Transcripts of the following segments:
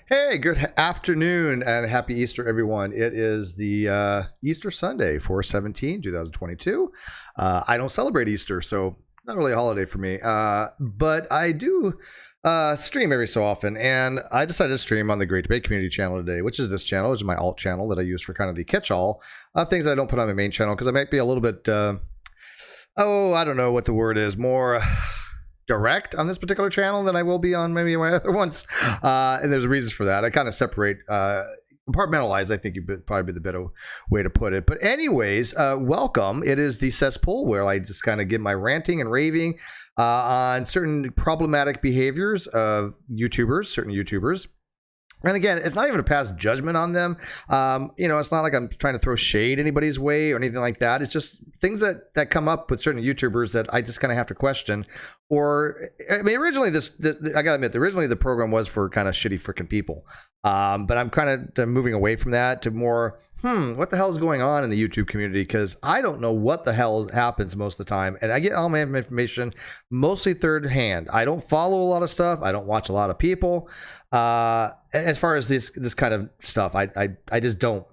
Hey, good afternoon and happy Easter, everyone. It is the Easter Sunday, 4/17, 2022. I don't celebrate Easter, so not really a holiday for me. But I do stream every so often, and I decided to stream on the Great Debate Community channel today, which is this channel, which is my alt channel that I use for kind of the catch-all of things that I don't put on my main channel, because I might be a little bit, I don't know what the word is, more direct on this particular channel than I will be on maybe my other ones, and there's reasons for that. I kind of separate, compartmentalize, I think would probably be the better way to put it. But anyways, welcome. It is the Cesspool, where I just kind of give my ranting and raving on certain problematic behaviors of YouTubers, certain YouTubers. And again, it's not even to pass judgment on them. It's not like I'm trying to throw shade anybody's way or anything like that. It's just things that come up with certain YouTubers that I just kind of have to question. Or, I mean, originally I gotta admit, originally the program was for kind of shitty freaking people. But I'm kind of moving away from that to more, what the hell is going on in the YouTube community? Because I don't know what the hell happens most of the time. And I get all my information mostly third hand. I don't follow a lot of stuff. I don't watch a lot of people. As far as this kind of stuff, I just don't.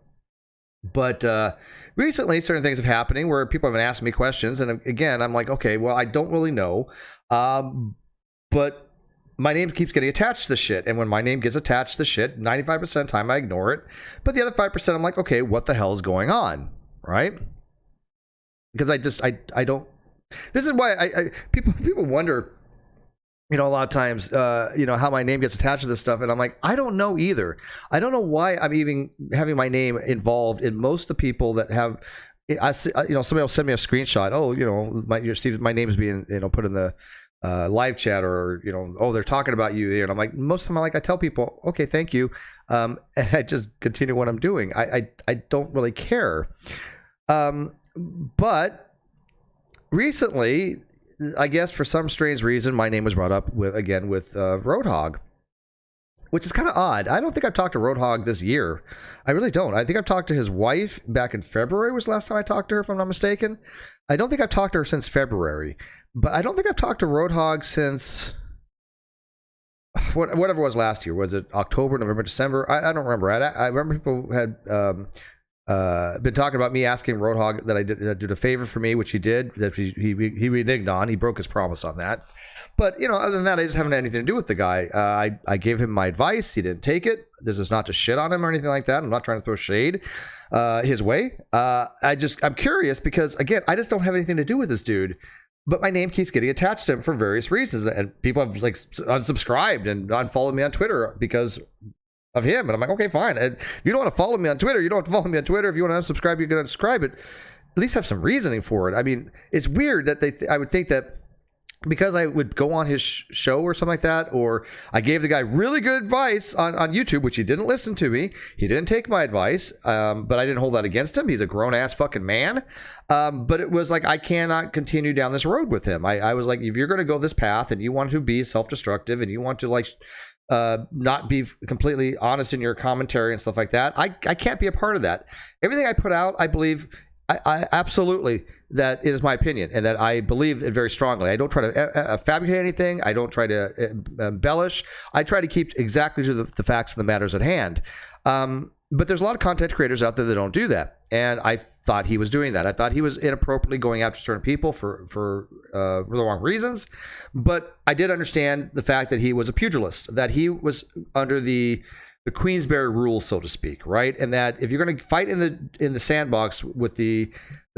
But recently, certain things have happening where people have been asking me questions. And again, I'm like, okay, well, I don't really know. But my name keeps getting attached to the shit. And when my name gets attached to shit, 95% of the time I ignore it. But the other 5%, I'm like, okay, what the hell is going on? Right? Because I don't. This is why people wonder, a lot of times, how my name gets attached to this stuff. And I'm like, I don't know either. I don't know why I'm even having my name involved in most of the people that have. Somebody will send me a screenshot. Oh, Steve, my name is being, put in the live chat, or they're talking about you there, and I'm like, most of them, I tell people, okay, thank you, and I just continue what I'm doing. I don't really care. But recently, I guess for some strange reason, my name was brought up with Roadhog, which is kind of odd. I don't think I've talked to Roadhog this year. I really don't. I think I've talked to his wife back in February was the last time I talked to her, if I'm not mistaken. I don't think I've talked to her since February, but I don't think I've talked to Roadhog since whatever it was last year. Was it October, November, December? I don't remember. I remember people had been talking about me asking Roadhog that I did a favor for me, which he did, that he reneged on. He broke his promise on that. But, other than that, I just haven't had anything to do with the guy. I gave him my advice. He didn't take it. This is not to shit on him or anything like that. I'm not trying to throw shade his way. I'm curious because, again, I just don't have anything to do with this dude. But my name keeps getting attached to him for various reasons. And people have unsubscribed and unfollowed me on Twitter because of him. And I'm like, okay, fine. If you don't want to follow me on Twitter, you don't have to follow me on Twitter. If you want to unsubscribe, you can unsubscribe it. At least have some reasoning for it. I mean, it's weird that I would think that because I would go on his show or something like that, or I gave the guy really good advice on YouTube, which he didn't listen to me. He didn't take my advice, but I didn't hold that against him. He's a grown-ass fucking man. But it was like, I cannot continue down this road with him. I was like, if you're going to go this path and you want to be self-destructive and you want to not be completely honest in your commentary and stuff like that, I can't be a part of that. Everything I put out, I believe, I absolutely, that is my opinion, and that I believe it very strongly. I don't try to fabricate anything. I don't try to embellish. I try to keep exactly to the facts of the matters at hand. But there's a lot of content creators out there that don't do that, and I thought he was doing that. I thought he was inappropriately going after certain people for the wrong reasons. But I did understand the fact that he was a pugilist, that he was under the Queensberry rules, so to speak, right? And that if you're going to fight in the sandbox with the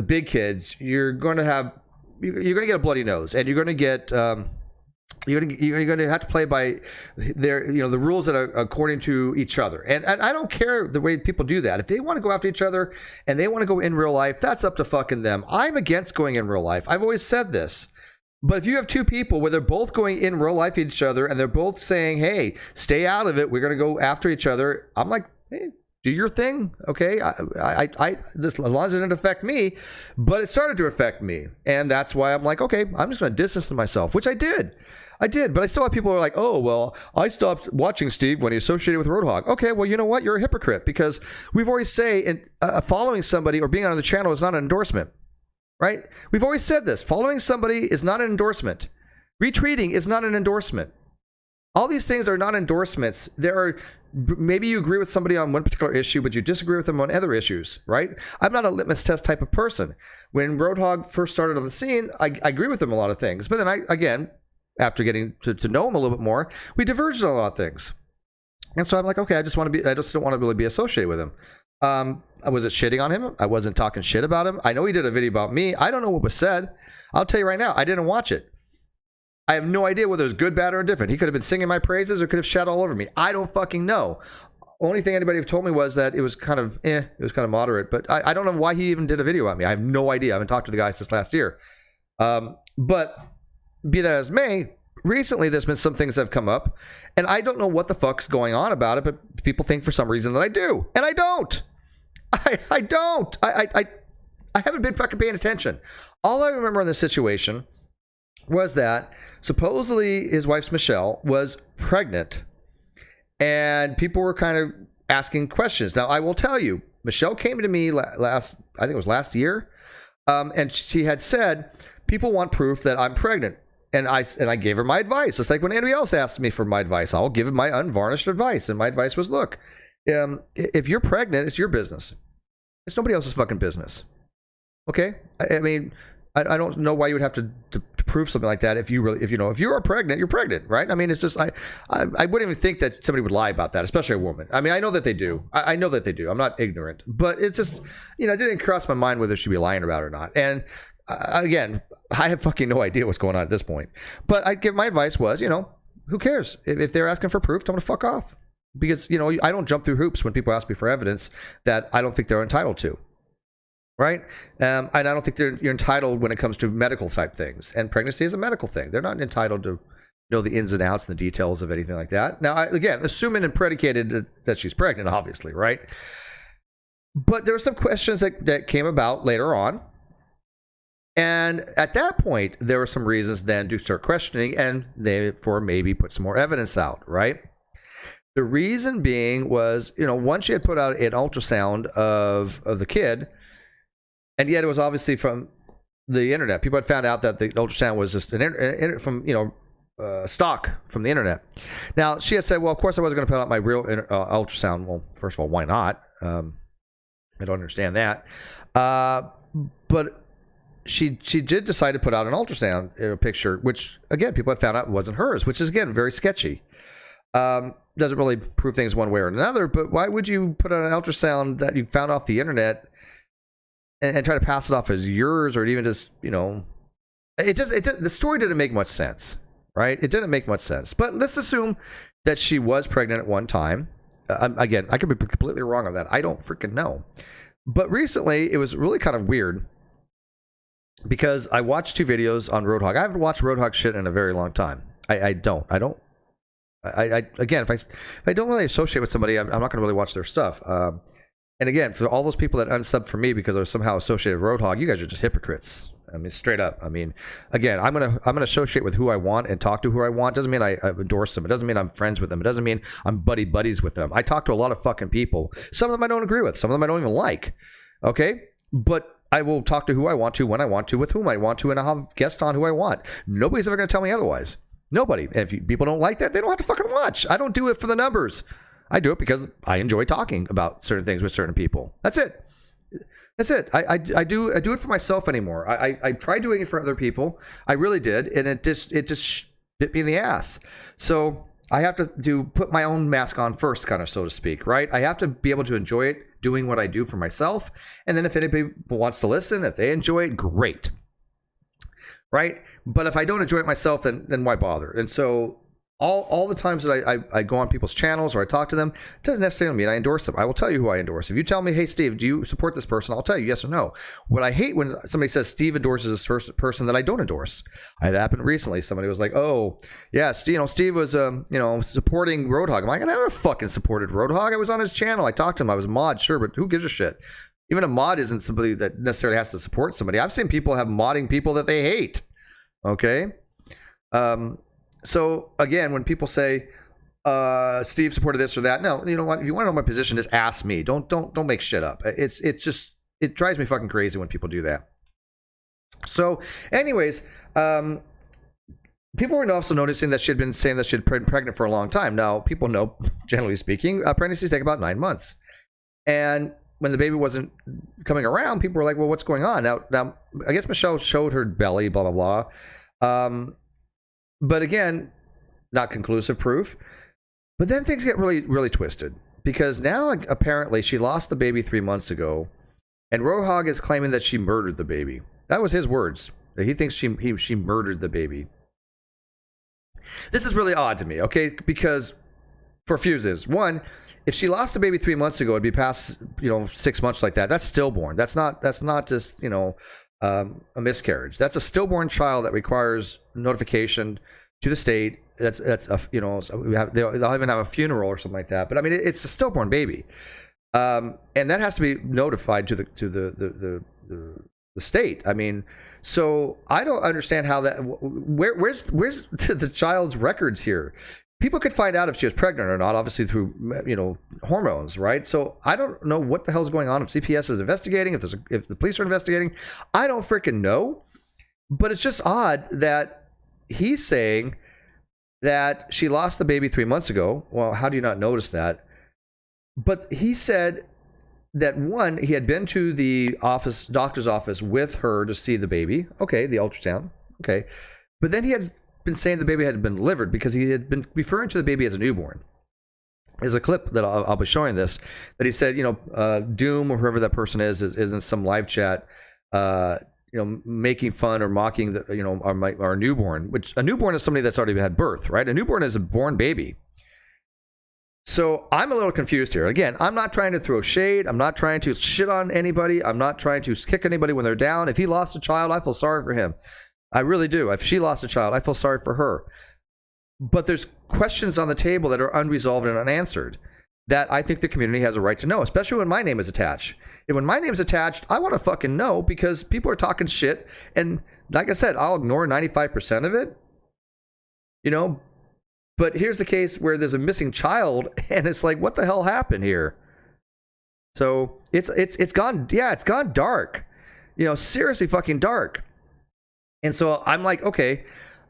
big kids, you're going to get a bloody nose, and you're going to get you're going to have to play by the rules that are according to each other. And I don't care the way people do that. If they want to go after each other and they want to go in real life, that's up to fucking them. I'm against going in real life. I've always said this. But if you have two people where they're both going in real life each other and they're both saying, hey, stay out of it, we're going to go after each other, I'm like, hey, do your thing, okay? As long as it didn't affect me. But it started to affect me. And that's why I'm like, okay, I'm just going to distance myself, which I did. But I still have people who are like, oh, well, I stopped watching Steve when he associated with Roadhog. Okay, well, you know what? You're a hypocrite, because we've always say following somebody or being on the channel is not an endorsement. Right? We've always said this. Following somebody is not an endorsement. Retweeting is not an endorsement. All these things are not endorsements. There are maybe you agree with somebody on one particular issue, but you disagree with them on other issues, right? I'm not a litmus test type of person. When Roadhog first started on the scene, I agree with him a lot of things. But then again, after getting to know him a little bit more, we diverged on a lot of things. And so I'm like, okay, I just don't want to really be associated with him. I wasn't shitting on him. I wasn't talking shit about him. I know he did a video about me. I don't know what was said. I'll tell you right now, I didn't watch it. I have no idea whether it was good, bad, or indifferent. He could have been singing my praises or could have shat all over me. I don't fucking know. Only thing anybody have told me was that it was kind of it was kind of moderate. But I don't know why he even did a video on me. I have no idea. I haven't talked to the guy since last year. But be that as may, recently there's been some things that have come up, and I don't know what the fuck's going on about it, but people think for some reason that I do. And I don't. I don't. I haven't been fucking paying attention. All I remember in this situation was that supposedly his wife's Michelle was pregnant, and people were kind of asking questions. Now, I will tell you, Michelle came to me I think it was last year, and she had said, people want proof that I'm pregnant. And I gave her my advice. It's like when anybody else asks me for my advice, I'll give them my unvarnished advice. And my advice was, look, if you're pregnant, it's your business. It's nobody else's fucking business. Okay? I mean, I don't know why you would have to prove something like that if you are pregnant, you're pregnant, right? I mean, it's just I wouldn't even think that somebody would lie about that, especially a woman. I mean, I know that they do. I know that they do. I'm not ignorant, but it's just, it didn't cross my mind whether she'd be lying about it or not. And again, I have fucking no idea what's going on at this point. But my advice was, who cares if they're asking for proof? Tell them to fuck off, because I don't jump through hoops when people ask me for evidence that I don't think they're entitled to. Right? And I don't think you're entitled when it comes to medical type things. And pregnancy is a medical thing. They're not entitled to know the ins and outs and the details of anything like that. Now, again, assuming and predicated that she's pregnant, obviously, right? But there were some questions that came about later on. And at that point, there were some reasons then to start questioning and therefore maybe put some more evidence out, right? The reason being was, once she had put out an ultrasound of the kid, and yet it was obviously from the internet. People had found out that the ultrasound was just from stock from the internet. Now, she had said, well, of course I wasn't going to put out my real ultrasound. Well, first of all, why not? I don't understand that. But she did decide to put out an ultrasound picture, which, again, people had found out wasn't hers, which is, again, very sketchy. Doesn't really prove things one way or another, but why would you put out an ultrasound that you found off the internet and try to pass it off as yours, or even just, the story didn't make much sense, right? It didn't make much sense. But let's assume that she was pregnant at one time. Again, I could be completely wrong on that. I don't freaking know. But recently, it was really kind of weird because I watched 2 videos on Roadhog. I haven't watched Roadhog shit in a very long time. Again, if I don't really associate with somebody, I'm not going to really watch their stuff. And again, for all those people that unsub for me because they're somehow associated with Roadhog, you guys are just hypocrites. I mean, straight up. I mean, again, I'm gonna associate with who I want and talk to who I want. Doesn't mean I endorse them. It doesn't mean I'm friends with them. It doesn't mean I'm buddies with them. I talk to a lot of fucking people. Some of them I don't agree with. Some of them I don't even like. Okay, but I will talk to who I want to, when I want to, with whom I want to, and I'll have guests on who I want. Nobody's ever gonna tell me otherwise. Nobody. And if people don't like that, they don't have to fucking watch. I don't do it for the numbers. I do it because I enjoy talking about certain things with certain people. That's it. That's it. I do it for myself anymore. I tried doing it for other people. I really did, and it just bit me in the ass. So I have to put my own mask on first, kind of, so to speak, right? I have to be able to enjoy it, doing what I do for myself, and then if anybody wants to listen, if they enjoy it, great, right? But if I don't enjoy it myself, then why bother? And so all the times that I go on people's channels or I talk to them, it doesn't necessarily mean I endorse them. I will tell you who I endorse. If you tell me, hey, Steve, do you support this person? I'll tell you yes or no. What I hate when somebody says Steve endorses this person that I don't endorse. That happened recently. Somebody was like, oh, yeah, Steve was, supporting Roadhog. I'm like, I never fucking supported Roadhog. I was on his channel. I talked to him. I was a mod, sure, but who gives a shit? Even a mod isn't somebody that necessarily has to support somebody. I've seen people have modding people that they hate. Okay? So again, when people say Steve supported this or that, no, you know what? If you want to know my position, just ask me. Don't make shit up. It drives me fucking crazy when people do that. So, anyways, people were also noticing that she had been saying that she had been pregnant for a long time. Now, people know, generally speaking, pregnancies take about 9 months. And when the baby wasn't coming around, people were like, well, what's going on? Now, I guess Michelle showed her belly, blah, blah, blah. But again, not conclusive proof. But then things get really, really twisted. Because now, apparently, she lost the baby 3 months ago. And Roadhog is claiming that she murdered the baby. That was his words. That he thinks she murdered the baby. This is really odd to me, okay? Because for a few reasons. One, if she lost the baby 3 months ago, it'd be past 6 months like that. That's stillborn. That's not just a miscarriage. That's a stillborn child that requires notification to the state. That's they'll even have a funeral or something like that. But I mean, it's a stillborn baby, and that has to be notified to the state. I mean, so I don't understand how that. Where's the child's records here? People could find out if she was pregnant or not, obviously through hormones, right? So I don't know what the hell's going on. If CPS is investigating, if the police are investigating, I don't freaking know. But it's just odd that he's saying that she lost the baby 3 months ago. Well, how do you not notice that? But he said that one, he had been to the doctor's office with her to see the baby. Okay, the ultrasound. Okay. But then he had been saying the baby had been delivered because he had been referring to the baby as a newborn. There's a clip that I'll be showing this, that he said, Doom or whoever that person is in some live chat, making fun or mocking our newborn, which a newborn is somebody that's already had birth, right? A newborn is a born baby. So I'm a little confused here. Again, I'm not trying to throw shade. I'm not trying to shit on anybody. I'm not trying to kick anybody when they're down. If he lost a child, I feel sorry for him. I really do. If she lost a child, I feel sorry for her. But there's questions on the table that are unresolved and unanswered that I think the community has a right to know, especially when my name is attached. And when my name is attached, I want to fucking know, because people are talking shit. And like I said, I'll ignore 95% of it. But here's the case where there's a missing child, and it's like, what the hell happened here? So it's gone dark. Seriously fucking dark. And so I'm like, okay,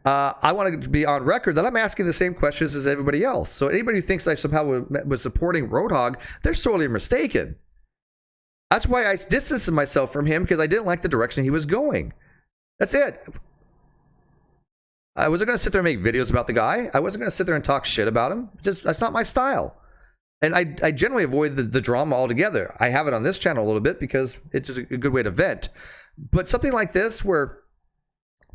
I want to be on record that I'm asking the same questions as everybody else. So anybody who thinks I somehow was supporting Roadhog, they're sorely mistaken. That's why I distanced myself from him, because I didn't like the direction he was going. That's it. I wasn't going to sit there and make videos about the guy. I wasn't going to sit there and talk shit about him. That's not my style. And I generally avoid the drama altogether. I have it on this channel a little bit because it's just a good way to vent. But something like this, where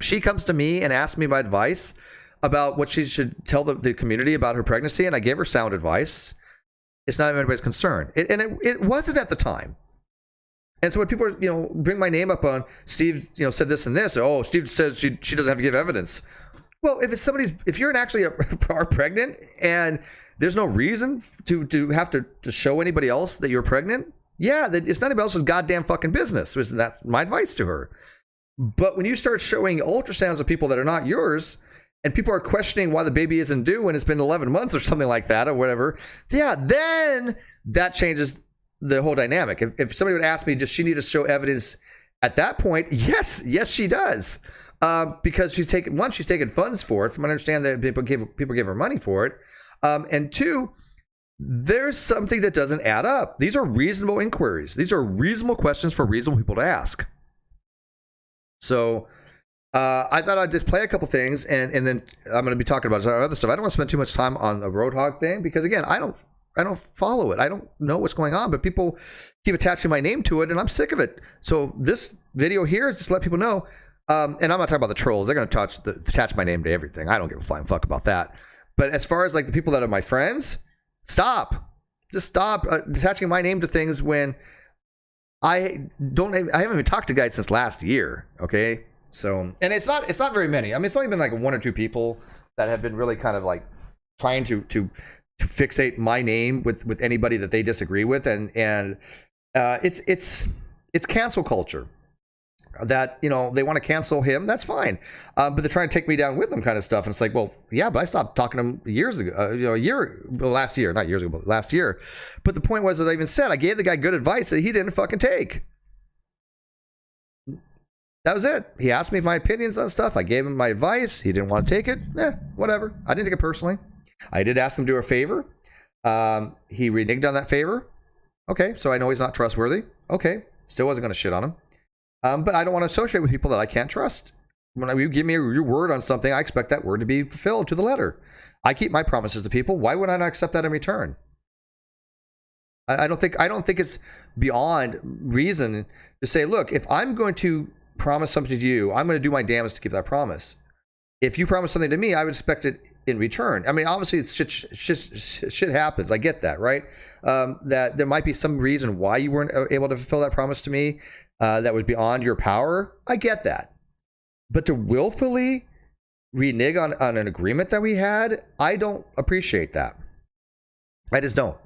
she comes to me and asks me my advice about what she should tell the community about her pregnancy, and I gave her sound advice. It's not anybody's concern. It wasn't at the time. And so when people bring my name up on, Steve said this and this, oh, Steve says she doesn't have to give evidence. Well, if you're actually are pregnant and there's no reason to have to show anybody else that you're pregnant, yeah, then it's nobody else's goddamn fucking business. That's my advice to her. But when you start showing ultrasounds of people that are not yours, and people are questioning why the baby isn't due when it's been 11 months or something like that or whatever, yeah, then that changes the whole dynamic. If somebody would ask me, does she need to show evidence at that point? Yes, she does. Because she's taken funds for it. From what I understand, that people gave her money for it. And two, there's something that doesn't add up. These are reasonable inquiries. These are reasonable questions for reasonable people to ask. So I thought I'd just play a couple things, and then I'm going to be talking about other stuff. I don't want to spend too much time on the Roadhog thing, because again, I don't follow it. I don't know what's going on, but people keep attaching my name to it, and I'm sick of it. So this video here is just to let people know. And I'm not talking about the trolls. They're going to attach my name to everything. I don't give a flying fuck about that. But as far as like the people that are my friends, just stop attaching my name to things when I haven't even talked to guys since last year. Okay. So, and it's not very many. I mean, it's only been like one or two people that have been really kind of like trying to fixate my name with anybody that they disagree with. And it's cancel culture. That they want to cancel him, that's fine, but they're trying to take me down with them, kind of stuff. And it's like, well, yeah, but I stopped talking to him years ago, last year, not years ago, but last year. But the point was that I even said I gave the guy good advice that he didn't fucking take. That was it. He asked me my opinions on stuff. I gave him my advice. He didn't want to take it. Whatever. I didn't take it personally. I did ask him to do a favor. He reneged on that favor. Okay, so I know he's not trustworthy. Okay, still wasn't going to shit on him. But I don't want to associate with people that I can't trust. When you give me your word on something, I expect that word to be fulfilled to the letter. I keep my promises to people. Why would I not accept that in return? I don't think it's beyond reason to say, look, if I'm going to promise something to you, I'm going to do my damnedest to keep that promise. If you promise something to me, I would expect it in return. I mean, obviously, shit happens. I get that, right? That there might be some reason why you weren't able to fulfill that promise to me that was beyond your power. I get that. But to willfully renege on an agreement that we had, I don't appreciate that. I just don't.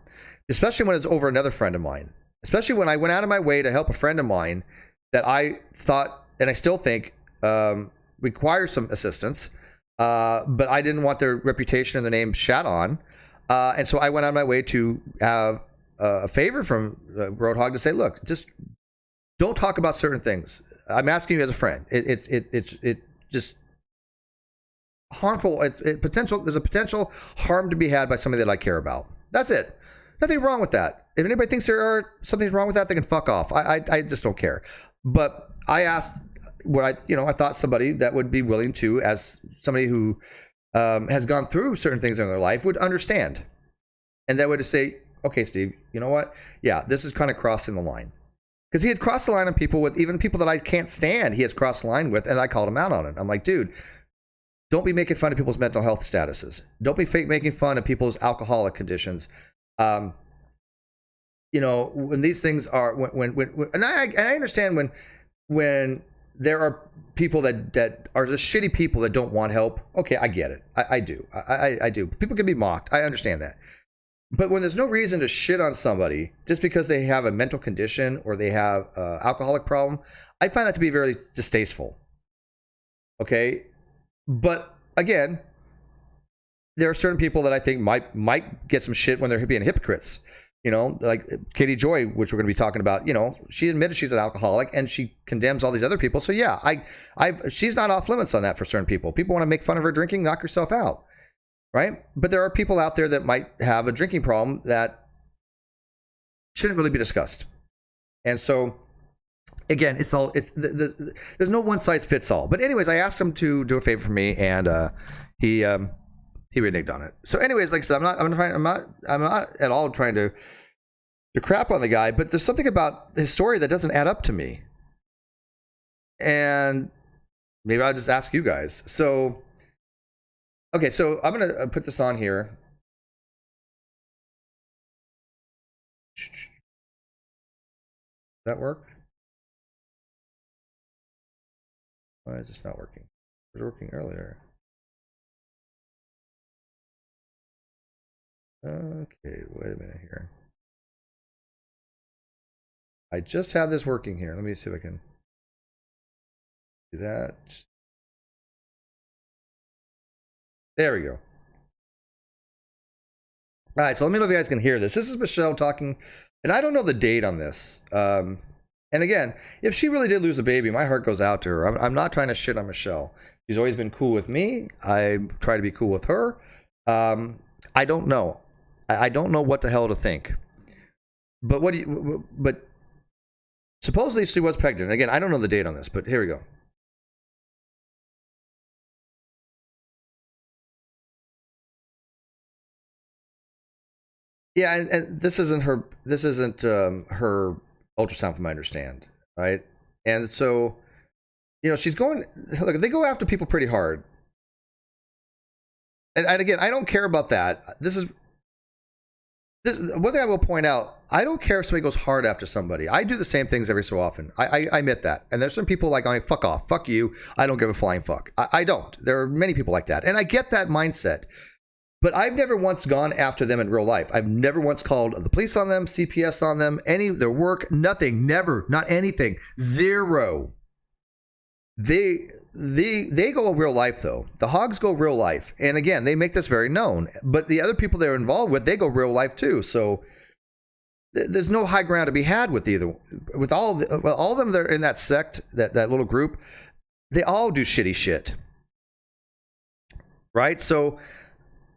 Especially when it's over another friend of mine. Especially when I went out of my way to help a friend of mine that I thought, and I still think, requires some assistance, but I didn't want their reputation and their name shat on, and so I went out of my way to have a favor from Roadhog to say, look, just don't talk about certain things. I'm asking you as a friend. It's just harmful. There's a potential harm to be had by somebody that I care about. That's it. Nothing wrong with that. If anybody thinks something's wrong with that, they can fuck off. I just don't care. But I asked what I thought somebody that would be willing to, as somebody who has gone through certain things in their life, would understand, and that would say, okay, Steve, you know what? Yeah, this is kind of crossing the line, because he had crossed the line on people with even people that I can't stand. He has crossed the line with, and I called him out on it. I'm like, dude, don't be making fun of people's mental health statuses. Don't be making fun of people's alcoholic conditions. When these things are and I understand when there are people that are just shitty people that don't want help. Okay, I get it. I do. I do. People can be mocked. I understand that. But when there's no reason to shit on somebody just because they have a mental condition or they have an alcoholic problem, I find that to be very distasteful. Okay? But again, there are certain people that I think might get some shit when they're being hypocrites. Like Katie Joy, which we're going to be talking about. She admitted she's an alcoholic and she condemns all these other people. So yeah, she's not off limits on that for certain people. People want to make fun of her drinking, knock yourself out, right? But there are people out there that might have a drinking problem that shouldn't really be discussed. And so, again, there's no one size fits all. But anyways, I asked him to do a favor for me, and he reneged on it. So anyways, like I said, I'm not at all trying to crap on the guy, but there's something about his story that doesn't add up to me. And maybe I'll just ask you guys. So, okay, so I'm going to put this on here. Does that work? Why is this not working? It was working earlier. Okay, wait a minute here. I just have this working here. Let me see if I can do that. There we go. All right, so let me know if you guys can hear this. This is Michelle talking, and I don't know the date on this. And again, if she really did lose a baby, my heart goes out to her. I'm not trying to shit on Michelle. She's always been cool with me. I try to be cool with her. I don't know. I don't know what the hell to think. But but supposedly she was pregnant. Again, I don't know the date on this, but here we go. Yeah, and this isn't her ultrasound, from my understand, right? And so, she's going. Look, they go after people pretty hard. And again, I don't care about that. This one thing I will point out. I don't care if somebody goes hard after somebody. I do the same things every so often. I admit that. And there's some people like, fuck off, fuck you. I don't give a flying fuck. I don't. There are many people like that. And I get that mindset. But I've never once gone after them in real life. I've never once called the police on them, CPS on them, their work, nothing, never, not anything, zero. They go real life though. The hogs go real life, and again, they make this very known. But the other people they're involved with, they go real life too. So there's no high ground to be had with either. With all of them that are in that sect, that little group, they all do shitty shit, right? So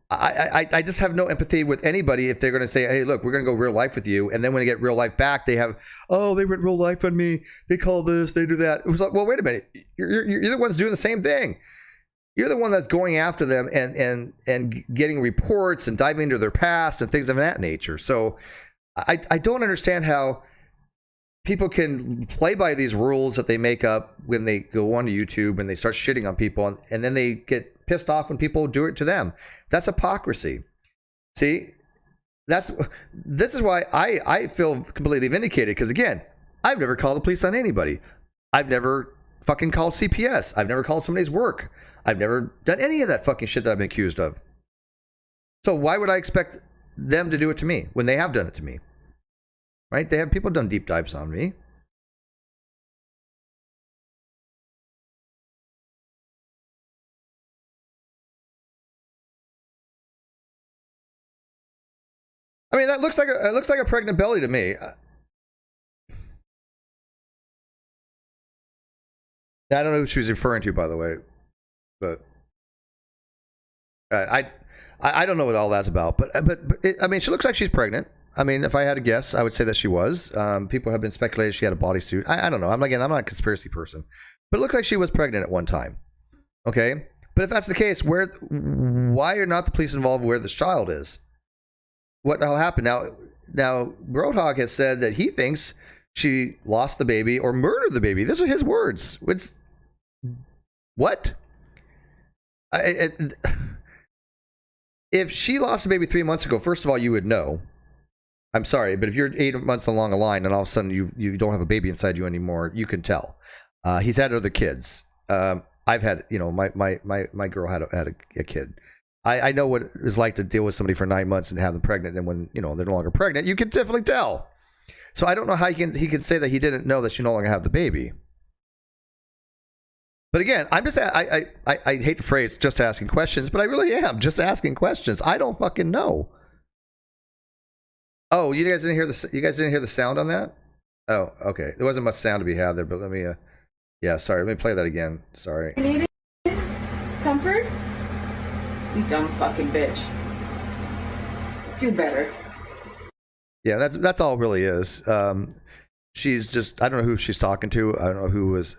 I just have no empathy with anybody if they're going to say, hey, look, we're going to go real life with you, and then when they get real life back, they have, oh, they went real life on me, they call this, they do that. It was like, well, wait a minute, you're the ones doing the same thing. You're the one that's going after them and getting reports and diving into their past and things of that nature. So I don't understand how people can play by these rules that they make up when they go on YouTube and they start shitting on people, and then they get pissed off when people do it to them. That's hypocrisy. See, this is why I feel completely vindicated, because again, I've never called the police on anybody. I've never fucking called CPS. I've never called somebody's work. I've never done any of that fucking shit that I've been accused of. So why would I expect them to do it to me when they have done it to me? Right? They have people done deep dives on me. I mean, that looks like a pregnant belly to me. I don't know who she was referring to, by the way, but I don't know what all that's about. But I mean, she looks like she's pregnant. I mean, if I had to guess, I would say that she was. People have been speculating she had a bodysuit. I don't know. I'm not a conspiracy person, but it looked like she was pregnant at one time. Okay, but if that's the case, why are not the police involved where this child is? What the hell happened? Now, Roadhog has said that he thinks she lost the baby or murdered the baby. These are his words. What? If she lost the baby 3 months ago, first of all, you would know. I'm sorry, but if you're 8 months along a line and all of a sudden you don't have a baby inside you anymore, you can tell. He's had other kids. I've had, my girl had a kid. I know what it's like to deal with somebody for 9 months and have them pregnant, and when they're no longer pregnant, you can definitely tell. So I don't know how he can say that he didn't know that she no longer had the baby. But again, I'm just I hate the phrase just asking questions, but I really am just asking questions. I don't fucking know. Oh, you guys didn't hear the sound on that? Oh, okay. There wasn't much sound to be had there, but let me yeah, sorry. Let me play that again. Sorry. You needed comfort? You dumb fucking bitch. Do better. Yeah, that's all it really is. She's just, I don't know who she's talking to. I don't know who was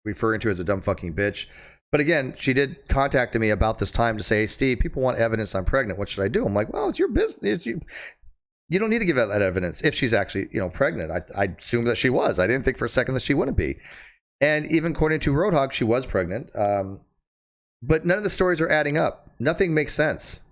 referring to as a dumb fucking bitch. But again, she did contact me about this time to say, hey, Steve, people want evidence I'm pregnant. What should I do? I'm like, well, it's your business. You don't need to give out that evidence if she's actually, pregnant. I assumed that she was. I didn't think for a second that she wouldn't be. And even according to Roadhog, she was pregnant. But none of the stories are adding up. Nothing makes sense.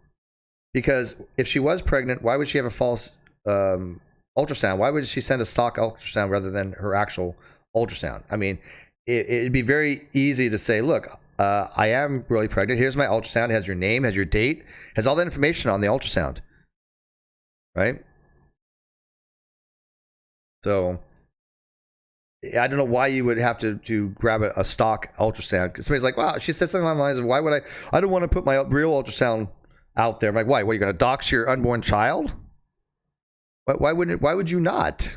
Because if she was pregnant, why would she have a false ultrasound? Why would she send a stock ultrasound rather than her actual ultrasound? I mean, it'd be very easy to say, look, I am really pregnant. Here's my ultrasound. It has your name, has your date, has all that information on the ultrasound. Right? So I don't know why you would have to grab a stock ultrasound. Because somebody's like, wow, she said something along the lines of, why would I don't want to put my real ultrasound out there. I'm like, why? What, are you going to dox your unborn child? Why would you not?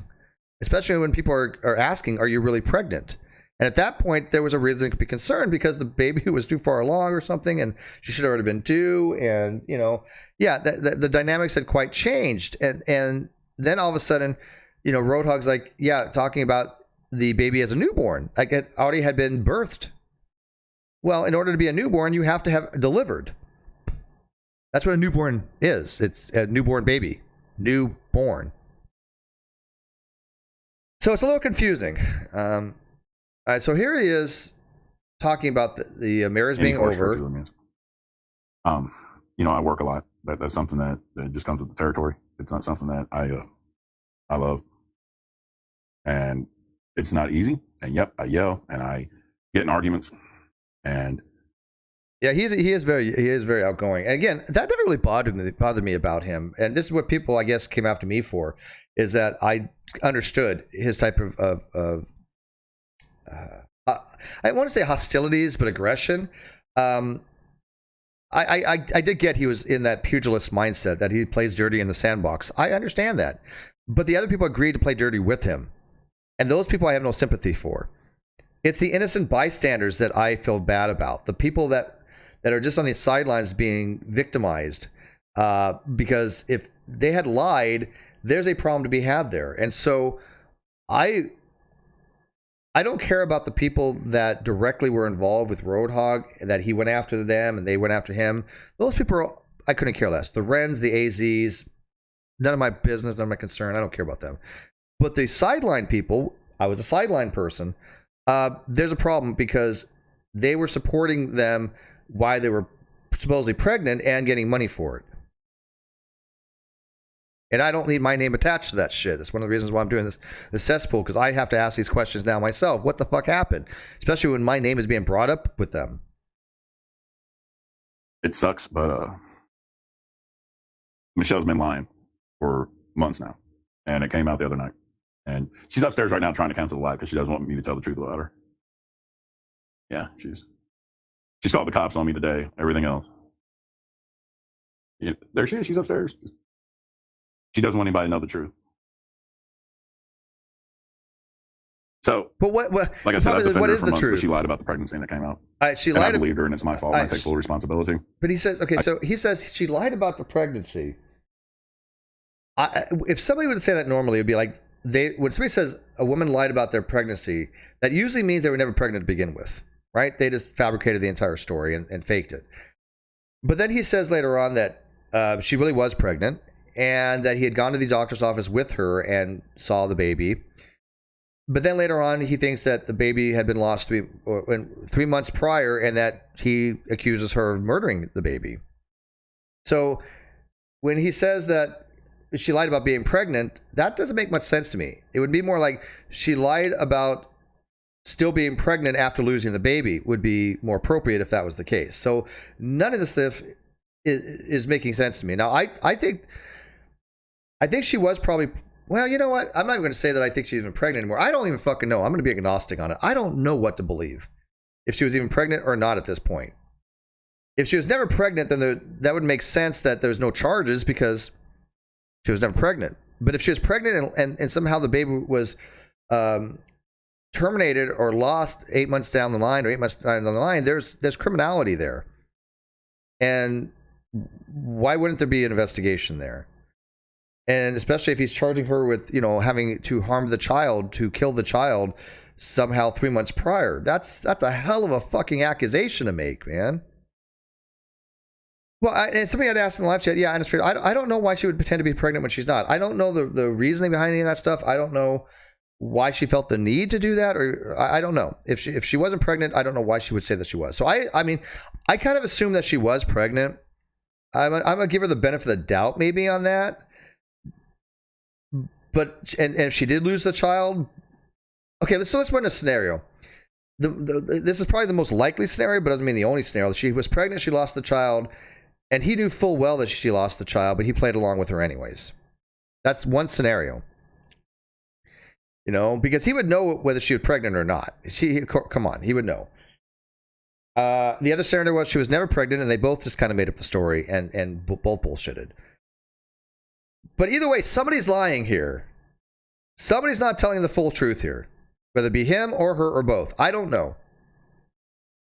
Especially when people are asking, are you really pregnant? And at that point, there was a reason to be concerned because the baby was too far along or something, and she should have already been due. And the dynamics had quite changed. And then all of a sudden, Roadhog's like, yeah, talking about the baby as a newborn, like it already had been birthed. Well, in order to be a newborn, you have to have delivered. That's what a newborn is. It's a newborn baby. Newborn. So it's a little confusing. All right, so here he is talking about the marriage being over. I work a lot. That's something that just comes with the territory. It's not something that I love. And it's not easy. And yep, I yell and I get in arguments. And yeah, he is very outgoing. And again, that never really bothered me about him. And this is what people, I guess, came after me for, is that I understood his type of I want to say hostilities, but aggression. I did get he was in that pugilist mindset that he plays dirty in the sandbox. I understand that. But the other people agreed to play dirty with him. And those people I have no sympathy for. It's the innocent bystanders that I feel bad about. The people that are just on the sidelines being victimized. Because if they had lied, there's a problem to be had there. And so I don't care about the people that directly were involved with Roadhog, that he went after them and they went after him. Those people, I couldn't care less. The Wrens, the AZs, none of my business, none of my concern. I don't care about them. But the sideline people, I was a sideline person. There's a problem because they were supporting them while they were supposedly pregnant and getting money for it. And I don't need my name attached to that shit. That's one of the reasons why I'm doing this cesspool, because I have to ask these questions now myself. What the fuck happened? Especially when my name is being brought up with them. It sucks, but Michelle's been lying for months now. And it came out the other night. And she's upstairs right now trying to cancel the lie because she doesn't want me to tell the truth about her. Yeah, she's called the cops on me today, everything else. Yeah, there she is. She's upstairs. She doesn't want anybody to know the truth. So, but what like I said, I've defended what her is for the months, truth? but she lied about the pregnancy that came out. She and lied. I believed her, and it's my fault. And I take full responsibility. But he says, okay, so he says she lied about the pregnancy. If somebody would say that normally, it'd be like when somebody says a woman lied about their pregnancy, that usually means they were never pregnant to begin with, right? They just fabricated the entire story and faked it. But then he says later on that she really was pregnant, and that he had gone to the doctor's office with her and saw the baby. But then later on, he thinks that the baby had been lost 3 months prior, and that he accuses her of murdering the baby. So when he says that she lied about being pregnant, that doesn't make much sense to me. It would be more like she lied about still being pregnant after losing the baby would be more appropriate if that was the case. So none of this stuff is making sense to me. Now, I think she was probably, well, you know what? I'm not even going to say that I think she's even pregnant anymore. I don't even fucking know. I'm going to be agnostic on it. I don't know what to believe. If she was even pregnant or not at this point. If she was never pregnant, then that would make sense that there's no charges because she was never pregnant. But if she was pregnant and somehow the baby was terminated or lost 8 months down the line or 8 months down the line, there's criminality there. And why wouldn't there be an investigation there? And especially if he's charging her with, having to harm the child, to kill the child somehow 3 months prior. That's a hell of a fucking accusation to make, man. Well, and somebody had asked in the live chat, yeah, I don't know why she would pretend to be pregnant when she's not. I don't know the reasoning behind any of that stuff. I don't know why she felt the need to do that, or I don't know. If she wasn't pregnant, I don't know why she would say that she was. So I mean, I kind of assume that she was pregnant. I'm gonna give her the benefit of the doubt maybe on that. But and if she did lose the child, okay, let's run a scenario. This is probably the most likely scenario, but doesn't mean the only scenario. She was pregnant, she lost the child, and he knew full well that she lost the child, but he played along with her anyways. That's one scenario. Because he would know whether she was pregnant or not. Come on, he would know. The other scenario was she was never pregnant, and they both just kind of made up the story and both bullshitted. But either way, somebody's lying here. Somebody's not telling the full truth here. Whether it be him or her or both. I don't know.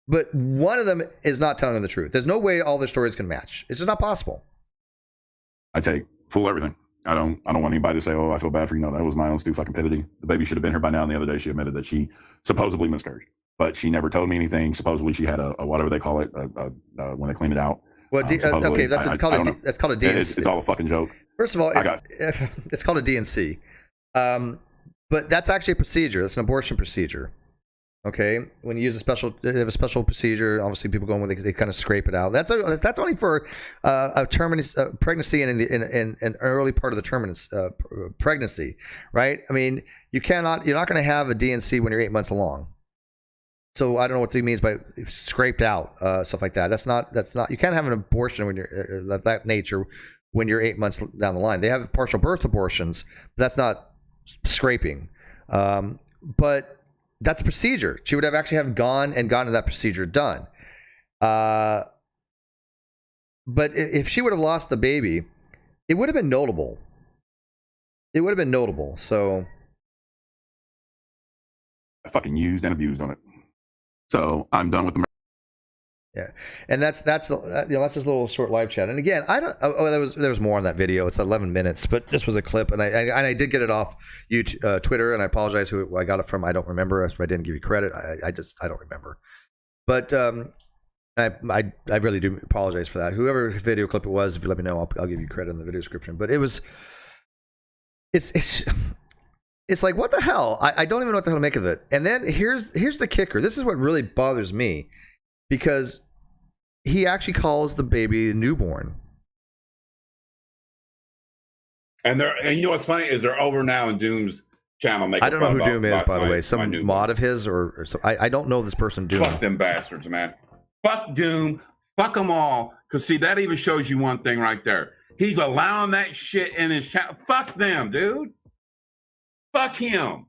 But one of them is not telling the truth. There's no way all their stories can match. It's just not possible. I take full everything. I don't want anybody to say, oh, I feel bad for you. No, that was my own stupidity. The baby should have been here by now. And the other day she admitted that she supposedly miscarried. But she never told me anything. Supposedly she had a whatever they call it, when they clean it out. Well, okay, that's called a DNC. It's all a fucking joke. First of all, it's called a DNC. But that's actually a procedure. That's an abortion procedure. Okay, when you use they have a special procedure. Obviously, people go in when they kind of scrape it out. That's only for a pregnancy and in an early part of the pregnancy, right? I mean, you're not going to have a DNC when you're 8 months along. So I don't know what he means by scraped out, stuff like that. That's not. You can't have an abortion when you're of that nature when you're 8 months down the line. They have partial birth abortions, but that's not scraping. But that's a procedure. She would have actually gone to that procedure done. But if she would have lost the baby, it would have been notable. It would have been notable. So I fucking used and abused on it. So I'm done with the. yeah, and that's that's this little short live chat. And again, I don't. Oh, there was more on that video. It's 11 minutes, but this was a clip, and I did get it off YouTube, Twitter, and I apologize who I got it from. I don't remember. If I didn't give you credit, I don't remember. But I really do apologize for that. Whoever video clip it was, if you let me know, I'll give you credit in the video description. But it's like, what the hell? I don't even know what the hell to make of it. And then here's the kicker. This is what really bothers me, because he actually calls the baby newborn. And you know what's funny is they're over now in Doom's channel making. I don't know who Doom is, by the way. Some mod of his, or so. I don't know this person. Doom. Fuck them bastards, man. Fuck Doom. Fuck them all. Because see, that even shows you one thing right there. He's allowing that shit in his channel. Fuck them, dude. Fuck him.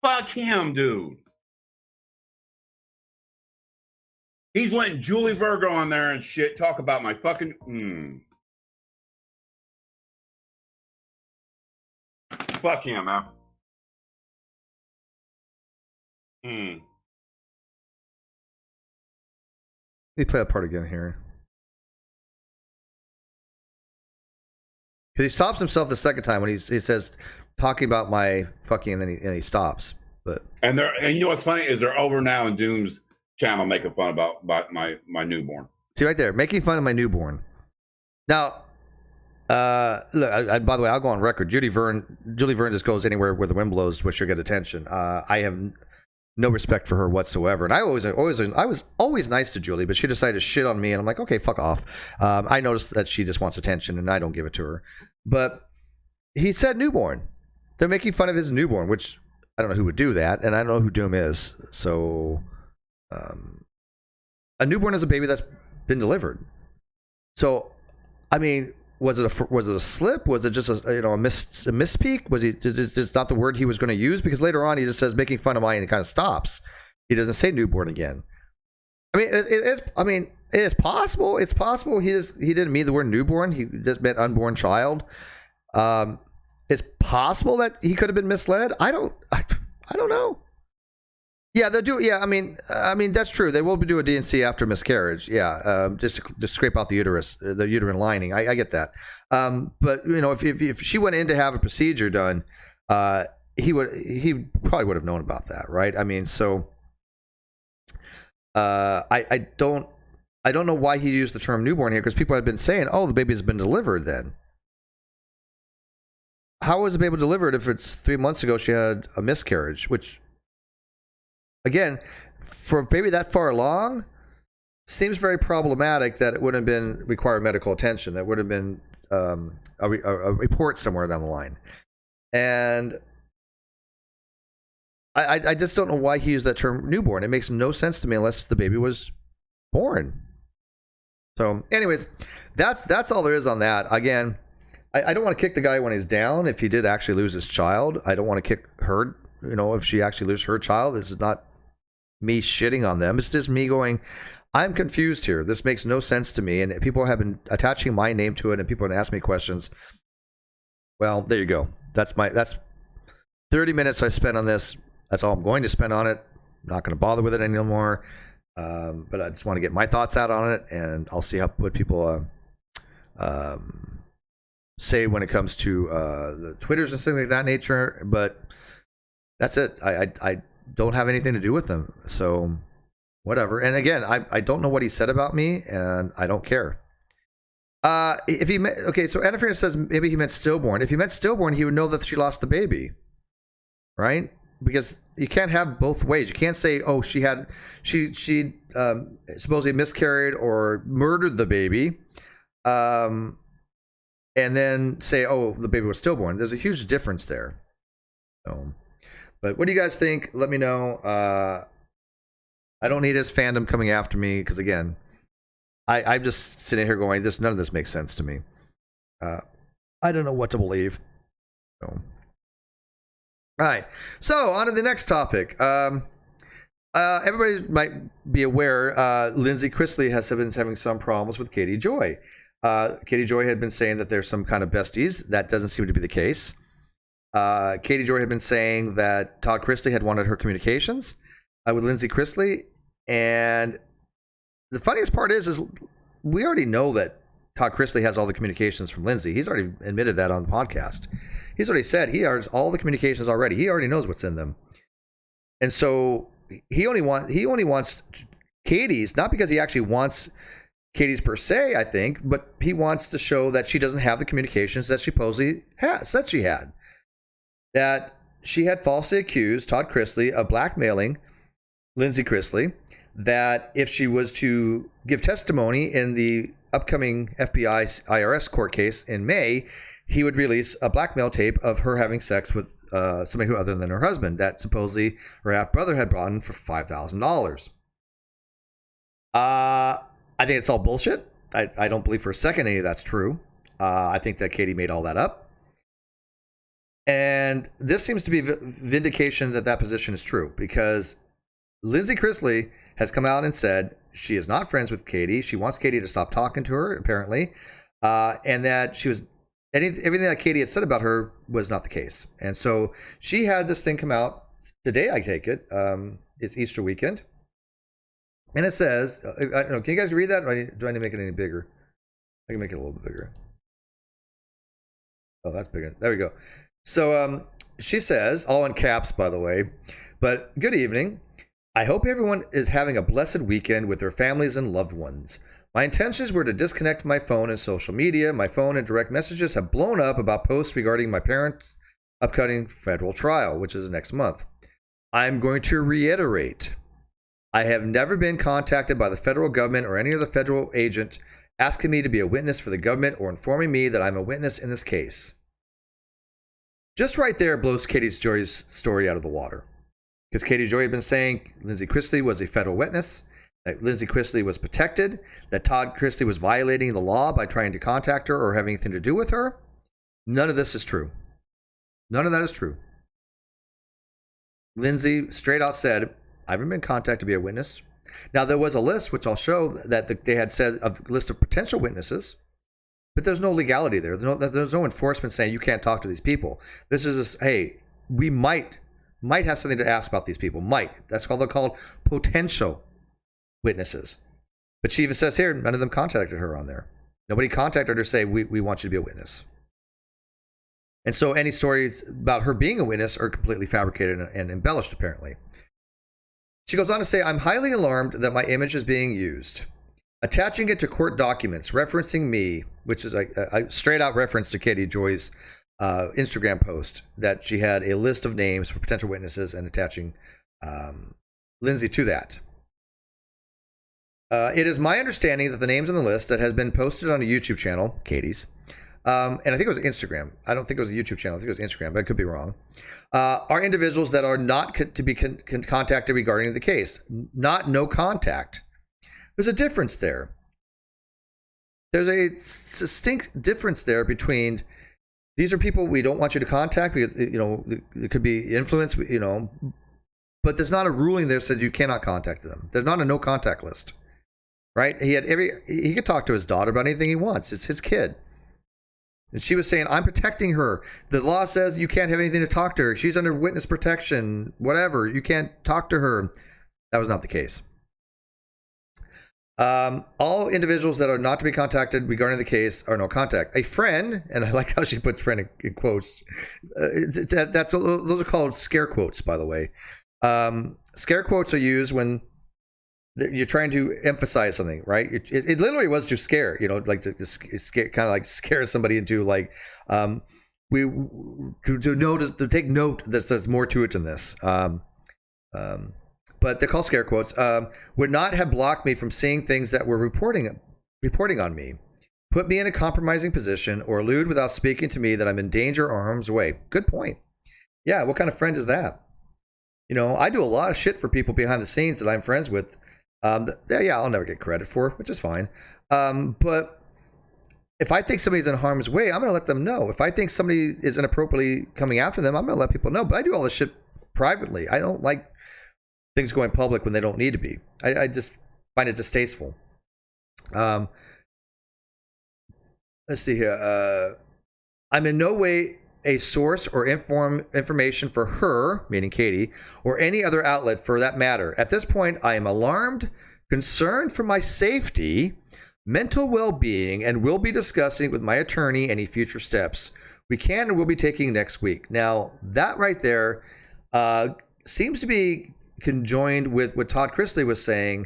Fuck him, dude. He's letting Julie Virgo on there and shit talk about my fucking. Fuck him, man. Let me play that part again here. Because he stops himself the second time when he says, talking about my fucking, and then he stops. But and you know what's funny is they're over now in Doom's channel making fun about my newborn. See right there, making fun of my newborn. Now, look, by the way, I'll go on record. Julie Verne just goes anywhere where the wind blows, which she'll get attention. I have no respect for her whatsoever, and I was always nice to Julie, but she decided to shit on me, and I'm like, okay, fuck off. I noticed that she just wants attention, and I don't give it to her. But he said newborn. They're making fun of his newborn, which I don't know who would do that, and I don't know who Doom is. So, a newborn is a baby that's been delivered. So, I mean, was it a slip? Was it just a misspeak? Was it's not the word he was going to use? Because later on he just says making fun of mine and it kind of stops. He doesn't say newborn again. I mean, it is possible. It's possible he didn't mean the word newborn. He just meant unborn child. It's possible that he could have been misled. I don't know. Yeah, they'll do. Yeah, I mean that's true. They will do a D&C after miscarriage. Yeah, just to scrape out the uterus, the uterine lining. I get that. But you know, if she went in to have a procedure done, he probably would have known about that, right? I mean, so I don't know why he used the term newborn here, because people have been saying, oh, the baby's been delivered. Then how was the baby delivered if it's 3 months ago she had a miscarriage, which, again, for a baby that far along, seems very problematic that it wouldn't have been required medical attention. That would have been a report somewhere down the line. And I just don't know why he used that term newborn. It makes no sense to me unless the baby was born. So anyways, that's all there is on that. Again, I don't want to kick the guy when he's down. If he did actually lose his child, I don't want to kick her. You know, if she actually loses her child, this is not me shitting on them. It's just me going, I'm confused here. This makes no sense to me. And people have been attaching my name to it, and people have asked me questions. Well, there you go. That's 30 minutes I spent on this. That's all I'm going to spend on it. I'm not going to bother with it anymore. But I just want to get my thoughts out on it, and I'll see what people say when it comes to the Twitters and things like that nature. But that's it. I don't have anything to do with them, so whatever. And again, I don't know what he said about me, and I don't care. If he okay, so Anna says maybe he meant stillborn. If he meant stillborn, he would know that she lost the baby, right? Because you can't have both ways. You can't say, oh, she supposedly miscarried or murdered the baby, and then say, oh, the baby was stillborn. There's a huge difference there. So, but what do you guys think? Let me know. I don't need his fandom coming after me, because again, I'm just sitting here going, none of this makes sense to me. I don't know what to believe. So, all right. So on to the next topic. Everybody might be aware, Lindsay Chrisley has been having some problems with Katie Joy. Katie Joy had been saying that there's some kind of besties. That doesn't seem to be the case. Katie Joy had been saying that Todd Chrisley had wanted her communications with Lindsay Chrisley. And the funniest part is we already know that Todd Chrisley has all the communications from Lindsay. He's already admitted that on the podcast. He's already said he has all the communications already. He already knows what's in them. And so he only wants Katie's, not because he actually wants Katie's per se, I think, but he wants to show that she doesn't have the communications that she supposedly said she had. That she had falsely accused Todd Chrisley of blackmailing Lindsay Chrisley, that if she was to give testimony in the upcoming FBI IRS court case in May, he would release a blackmail tape of her having sex with somebody who other than her husband that supposedly her half-brother had brought in for $5,000. I think it's all bullshit. I don't believe for a second any of that's true. I think that Katie made all that up. And this seems to be vindication that position is true, because Lindsay Chrisley has come out and said she is not friends with Katie. She wants Katie to stop talking to her, apparently, and that she was everything that Katie had said about her was not the case. And so she had this thing come out today, I take it. It's Easter weekend. And it says, I don't know, can you guys read that? Or do I need to make it any bigger? I can make it a little bit bigger. Oh, that's bigger. There we go. So she says, all in caps, by the way, but good evening. I hope everyone is having a blessed weekend with their families and loved ones. My intentions were to disconnect my phone and social media. My phone and direct messages have blown up about posts regarding my parents' upcoming federal trial, which is next month. I'm going to reiterate. I have never been contacted by the federal government or any other federal agent asking me to be a witness for the government or informing me that I'm a witness in this case. Just right there blows Katie Joy's story out of the water. Because Katie Joy had been saying Lindsay Chrisley was a federal witness, that Lindsay Chrisley was protected, that Todd Chrisley was violating the law by trying to contact her or having anything to do with her. None of this is true. None of that is true. Lindsay straight out said, I haven't been contacted to be a witness. Now, there was a list, which I'll show, that they had said, a list of potential witnesses, but there's no legality there. There's no enforcement saying you can't talk to these people. This is just, hey, we might have something to ask about these people. That's called, they're called potential witnesses. But she even says here, none of them contacted her on there. Nobody contacted her to say, we want you to be a witness. And so any stories about her being a witness are completely fabricated and embellished, apparently. She goes on to say, I'm highly alarmed that my image is being used. Attaching it to court documents, referencing me, which is a straight out reference to Katie Joy's Instagram post, that she had a list of names for potential witnesses and attaching Lindsay to that. It is my understanding that the names on the list that has been posted on a YouTube channel, Katie's, and I think it was Instagram. I don't think it was a YouTube channel. I think it was Instagram, but I could be wrong. Are individuals that are not to be contacted regarding the case. No contact. There's a difference there. There's a distinct difference there between these are people we don't want you to contact because, there could be influence, but there's not a ruling there that says you cannot contact them. There's not a no contact list, right? He could talk to his daughter about anything he wants. It's his kid. And she was saying, I'm protecting her. The law says you can't have anything to talk to her. She's under witness protection, whatever. You can't talk to her. That was not the case. All individuals that are not to be contacted regarding the case are no contact. A friend, and I like how she puts friend in quotes. Those are called scare quotes, by the way. Scare quotes are used when you're trying to emphasize something, right? It literally was to scare, like to scare, kind of like scare somebody into like, to take note that there's more to it than this. But they're called scare quotes, would not have blocked me from seeing things that were reporting on me, put me in a compromising position, or allude without speaking to me that I'm in danger or harm's way. Good point. Yeah, what kind of friend is that? I do a lot of shit for people behind the scenes that I'm friends with. I'll never get credit for, which is fine. But if I think somebody's in harm's way, I'm going to let them know. If I think somebody is inappropriately coming after them, I'm going to let people know. But I do all this shit privately. I don't like things going public when they don't need to be. I just find it distasteful. Let's see here. I'm in no way a source or information for her, meaning Katie, or any other outlet for that matter. At this point, I am alarmed, concerned for my safety, mental well-being, and will be discussing with my attorney any future steps we can and will be taking next week. Now, that right there seems to be conjoined with what Todd Chrisley was saying,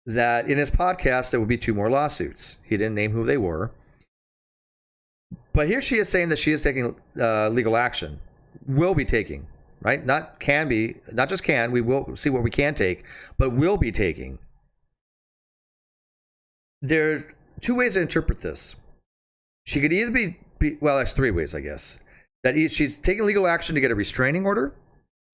that in his podcast there would be 2 more lawsuits. He didn't name who they were. But here she is saying that she is taking legal action, will be taking, right? Not can be, not just can, we will see what we can take, but will be taking. There are 2 ways to interpret this. She could either be well, there's 3 ways, I guess. That she's taking legal action to get a restraining order,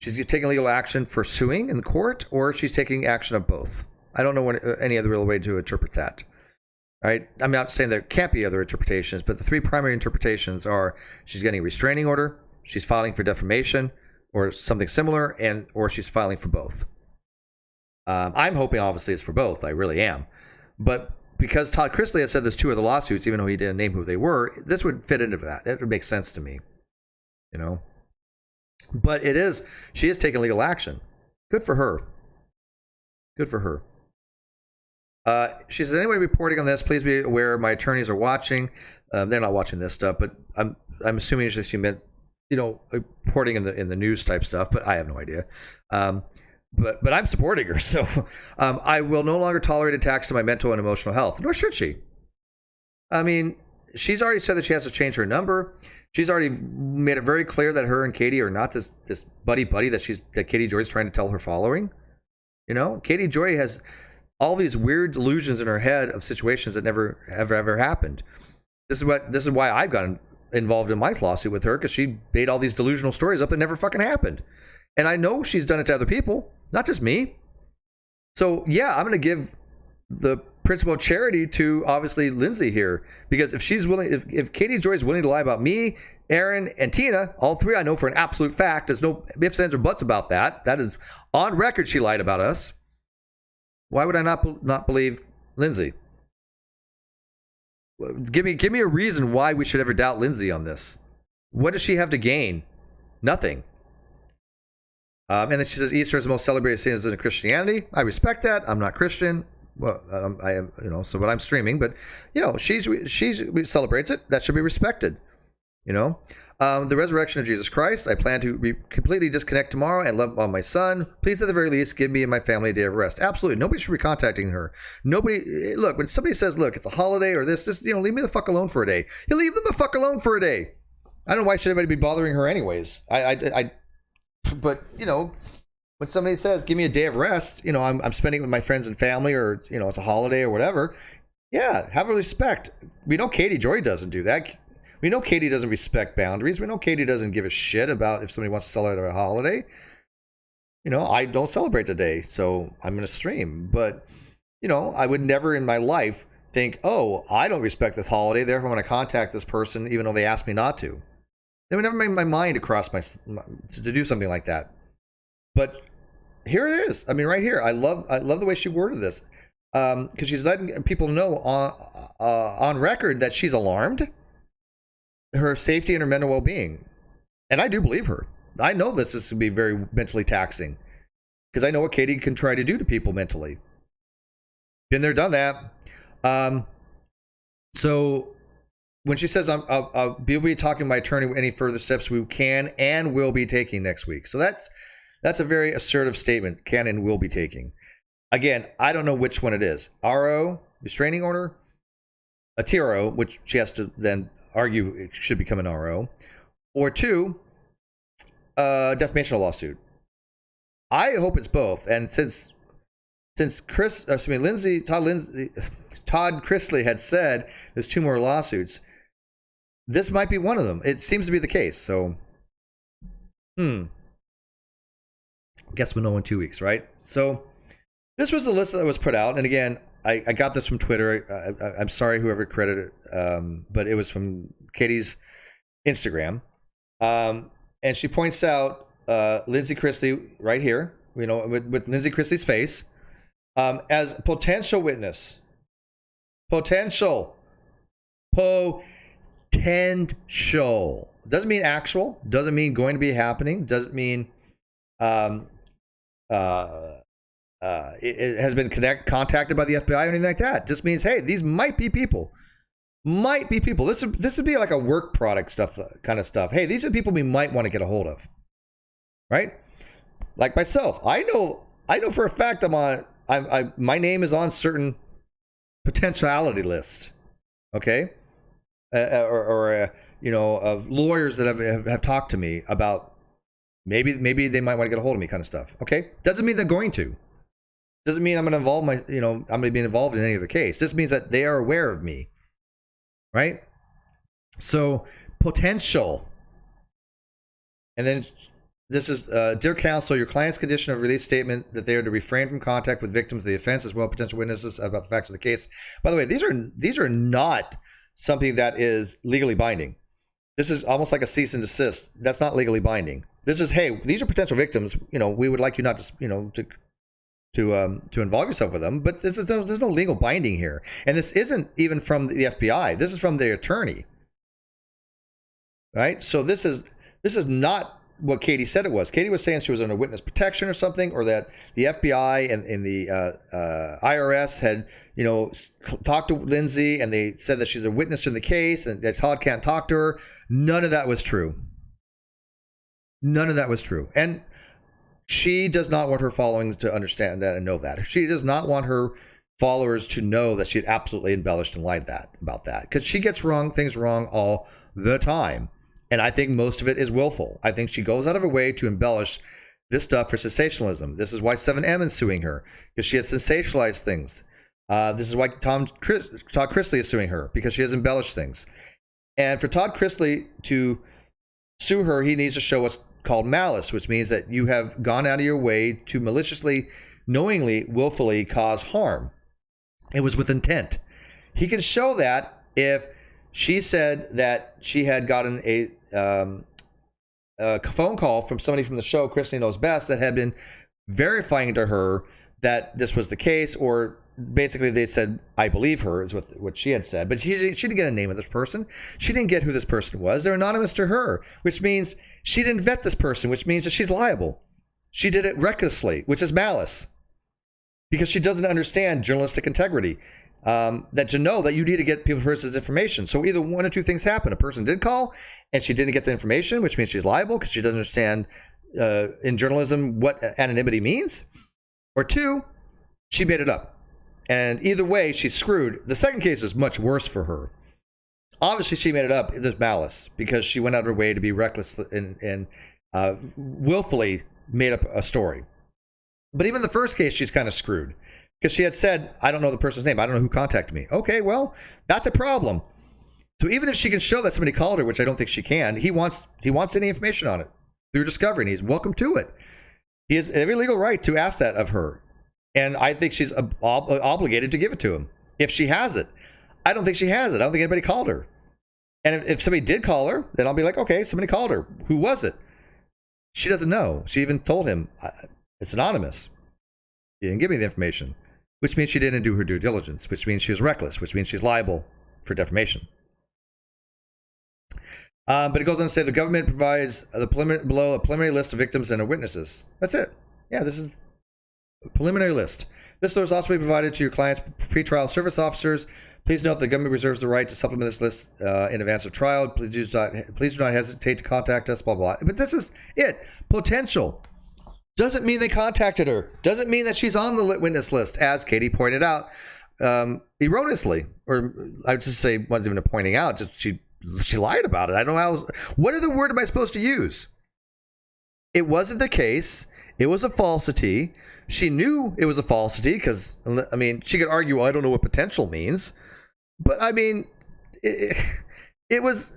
she's taking legal action for suing in the court, or she's taking action of both. I don't know any other real way to interpret that. Right? I'm not saying there can't be other interpretations, but the 3 primary interpretations are she's getting a restraining order, she's filing for defamation or something similar, or she's filing for both. I'm hoping, obviously, it's for both. I really am. But because Todd Chrisley has said there's 2 other lawsuits, even though he didn't name who they were, this would fit into that. It would make sense to me. You know? But she is taking legal action. Good for her. Good for her. She says, anyway, reporting on this, please be aware my attorneys are watching. They're not watching this stuff, but I'm assuming she meant, reporting in the news type stuff, but I have no idea. But I'm supporting her. So I will no longer tolerate attacks to my mental and emotional health, nor should she. I mean, she's already said that she has to change her number. She's already made it very clear that her and Katie are not this buddy that Katie Joy's trying to tell her following. Katie Joy has all these weird delusions in her head of situations that never ever happened. This is why I've gotten involved in my lawsuit with her, because she made all these delusional stories up that never fucking happened. And I know she's done it to other people, not just me. So yeah, I'm going to give the principle of charity to, obviously, Lindsay here, because if she's willing, if Katie Joy is willing to lie about me, Aaron, and Tina, all 3 I know for an absolute fact, there's no ifs, ands, or buts about that. That is on record. She lied about us. Why would I not believe Lindsay? Give me a reason why we should ever doubt Lindsay on this. What does she have to gain? Nothing. And then she says Easter is the most celebrated season in Christianity. I respect that. I'm not Christian. Well, I am, but I'm streaming. But she celebrates it. That should be respected. The resurrection of Jesus Christ. I plan to be completely disconnect tomorrow and love on my son. Please, at the very least, give me and my family a day of rest. Absolutely. Nobody should be contacting her. Nobody. Look, when somebody says, look, it's a holiday or this, leave me the fuck alone for a day. You leave them the fuck alone for a day. I don't know why should anybody be bothering her anyways. But when somebody says, give me a day of rest, I'm spending it with my friends and family, or, it's a holiday or whatever. Yeah, have a respect. We know Katie Joy doesn't do that. We know Katie doesn't respect boundaries. We know Katie doesn't give a shit about if somebody wants to celebrate a holiday. I don't celebrate today, so I'm going to stream. But, I would never in my life think, oh, I don't respect this holiday, therefore I'm going to contact this person even though they asked me not to. It would never make my mind across to do something like that. But here it is. I mean, right here. I love the way she worded this, because she's letting people know on record that she's alarmed, her safety and her mental well-being. And I do believe her. I know this is going to be very mentally taxing, because I know what Katie can try to do to people mentally. Been there, done that. So when she says I'll be talking to my attorney any further steps we can and will be taking next week. So that's a very assertive statement. Can and will be taking. Again, I don't know which one it is. RO, restraining order, a TRO, which she has to then argue it should become an RO, or 2, defamation lawsuit. I hope it's both. And since Todd Chrisley had said there's 2 more lawsuits, this might be one of them. It seems to be the case. So, guess we'll know in 2 weeks, right? So, this was the list that was put out. And again, I got this from Twitter. I'm sorry whoever credited it, but it was from Katie's Instagram. And she points out Lindsay Chrisley right here. with Lindsay Chrisley's face, as potential witness. Potential. Doesn't mean actual. Doesn't mean going to be happening. Doesn't mean it has been contacted by the FBI or anything like that. Just means, hey, these might be people. This would be like a work product stuff, kind of stuff. Hey, these are people we might want to get a hold of, right? Like myself, I know for a fact my name is on certain potentiality list, okay, of lawyers that have talked to me about maybe they might want to get a hold of me, kind of stuff. Okay, doesn't mean they're going to. Doesn't mean I'm going to involve I'm going to be involved in any other case. This means that they are aware of me, right? So potential, and then this is dear counsel, your client's condition of release statement that they are to refrain from contact with victims of the offense as well as potential witnesses about the facts of the case. By the way, these are not something that is legally binding. This is almost like a cease and desist. That's not legally binding. This is, hey, these are potential victims. We would like you not to involve yourself with them, but there's no legal binding here. And this isn't even from the FBI. This is from the attorney, right? So this is not what Katie said it was. Katie was saying she was under witness protection or something, or that the FBI and the IRS had, talked to Lindsay and they said that she's a witness in the case and that Todd can't talk to her. None of that was true. And she does not want her following to understand that and know that. She does not want her followers to know that she had absolutely embellished and lied about that, because she gets things wrong all the time. And I think most of it is willful. I think she goes out of her way to embellish this stuff for sensationalism. This is why 7M is suing her, because she has sensationalized things. This is why Todd Chrisley is suing her, because she has embellished things. And for Todd Chrisley to sue her, he needs to show what's called malice, which means that you have gone out of your way to maliciously, knowingly, willfully cause harm. It was with intent. He can show that if she said that she had gotten a phone call from somebody from the show, Chrisley Knows Best, that had been verifying to her that this was the case, or basically they said, I believe her, is what she had said. But she didn't get a name of this person. She didn't get who this person was. They're anonymous to her, which means she didn't vet this person, which means that she's liable. She did it recklessly, which is malice, because she doesn't understand journalistic integrity. That to know that you need to get person's information. So either one or two things happen. A person did call and she didn't get the information, which means she's liable because she doesn't understand in journalism what anonymity means. Or two, she made it up. And either way, she's screwed. The second case is much worse for her. Obviously, she made it up. There's malice because she went out of her way to be reckless and willfully made up a story. But even the first case, she's kind of screwed. Because she had said, I don't know the person's name. I don't know who contacted me. Okay, well, that's a problem. So even if she can show that somebody called her, which I don't think she can, he wants any information on it through discovery, and he's welcome to it. He has every legal right to ask that of her. And I think she's obligated to give it to him if she has it. I don't think she has it. I don't think anybody called her. And if somebody did call her, then I'll be like, okay, somebody called her. Who was it? She doesn't know. She even told him, it's anonymous. He didn't give me the information. Which means she didn't do her due diligence, which means she was reckless, which means she's liable for defamation. But it goes on to say the government provides below a preliminary list of victims and witnesses. That's it. Yeah, this is a preliminary list. This list will also be provided to your client's pretrial service officers. Please note the government reserves the right to supplement this list in advance of trial. Please do not hesitate to contact us, blah, blah, blah. But this is it. Potential. Doesn't mean they contacted her. Doesn't mean that she's on the witness list, as Katie pointed out erroneously. Or I would just say, wasn't even pointing out, just she lied about it. I don't know how. What other word am I supposed to use? It wasn't the case. It was a falsity. She knew it was a falsity because, I mean, she could argue, well, I don't know what potential means. But, I mean, it was...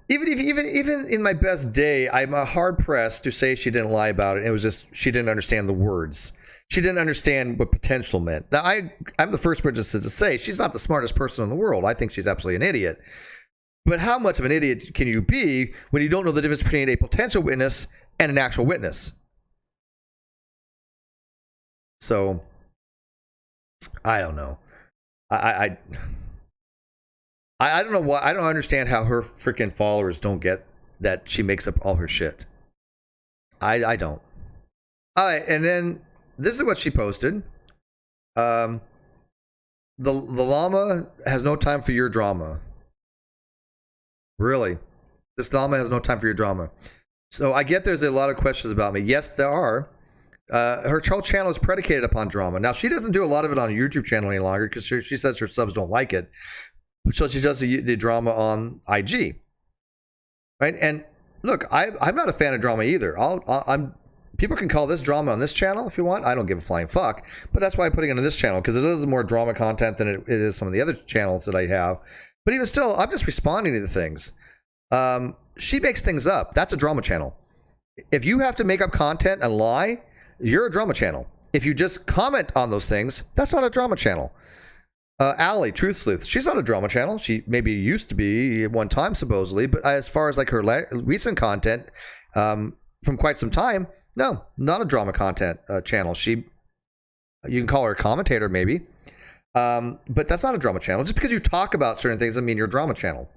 Even in my best day, I'm hard pressed to say she didn't lie about it. It was just she didn't understand the words. She didn't understand what potential meant. Now, I'm the first person to say she's not the smartest person in the world. I think she's absolutely an idiot. But how much of an idiot can you be when you don't know the difference between a potential witness and an actual witness? So I don't know. I don't know why. I don't understand how her freaking followers don't get that she makes up all her shit. I don't. All right, and then this is what she posted. The llama has no time for your drama. Really, this llama has no time for your drama. So I get there's a lot of questions about me. Yes, there are. Her whole channel is predicated upon drama. Now she doesn't do a lot of it on a YouTube channel any longer because she says her subs don't like it. So she does the drama on IG, right? And look, I'm not a fan of drama either. I'm people can call this drama on this channel if you want. I don't give a flying fuck, but that's why I'm putting it on this channel because it is more drama content than it is some of the other channels that I have. But even still, I'm just responding to the things. She makes things up. That's a drama channel. If you have to make up content and lie, you're a drama channel. If you just comment on those things, that's not a drama channel. Allie, Truth Sleuth, she's not a drama channel. She maybe used to be at one time, supposedly, but as far as like her recent content from quite some time, no, not a drama content channel. You can call her a commentator maybe, but that's not a drama channel. Just because you talk about certain things doesn't mean you're a drama channel.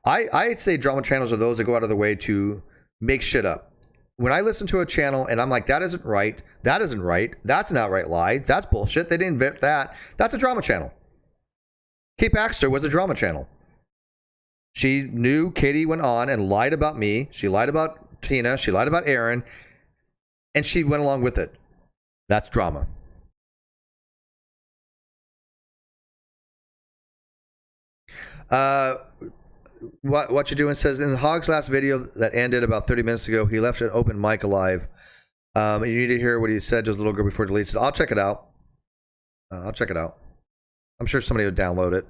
I say drama channels are those that go out of their way to make shit up. When I listen to a channel and I'm like, that isn't right, that's an outright lie, that's bullshit, they didn't invent that, that's a drama channel. Kate Baxter was a drama channel. She knew Katie went on and lied about me, she lied about Tina, she lied about Aaron, and she went along with it. That's drama. What you doing says in the Hog's last video that ended about 30 minutes ago, he left an open mic alive. And you need to hear what he said to his little girl before he deletes it. I'll check it out. I'm sure somebody would download it.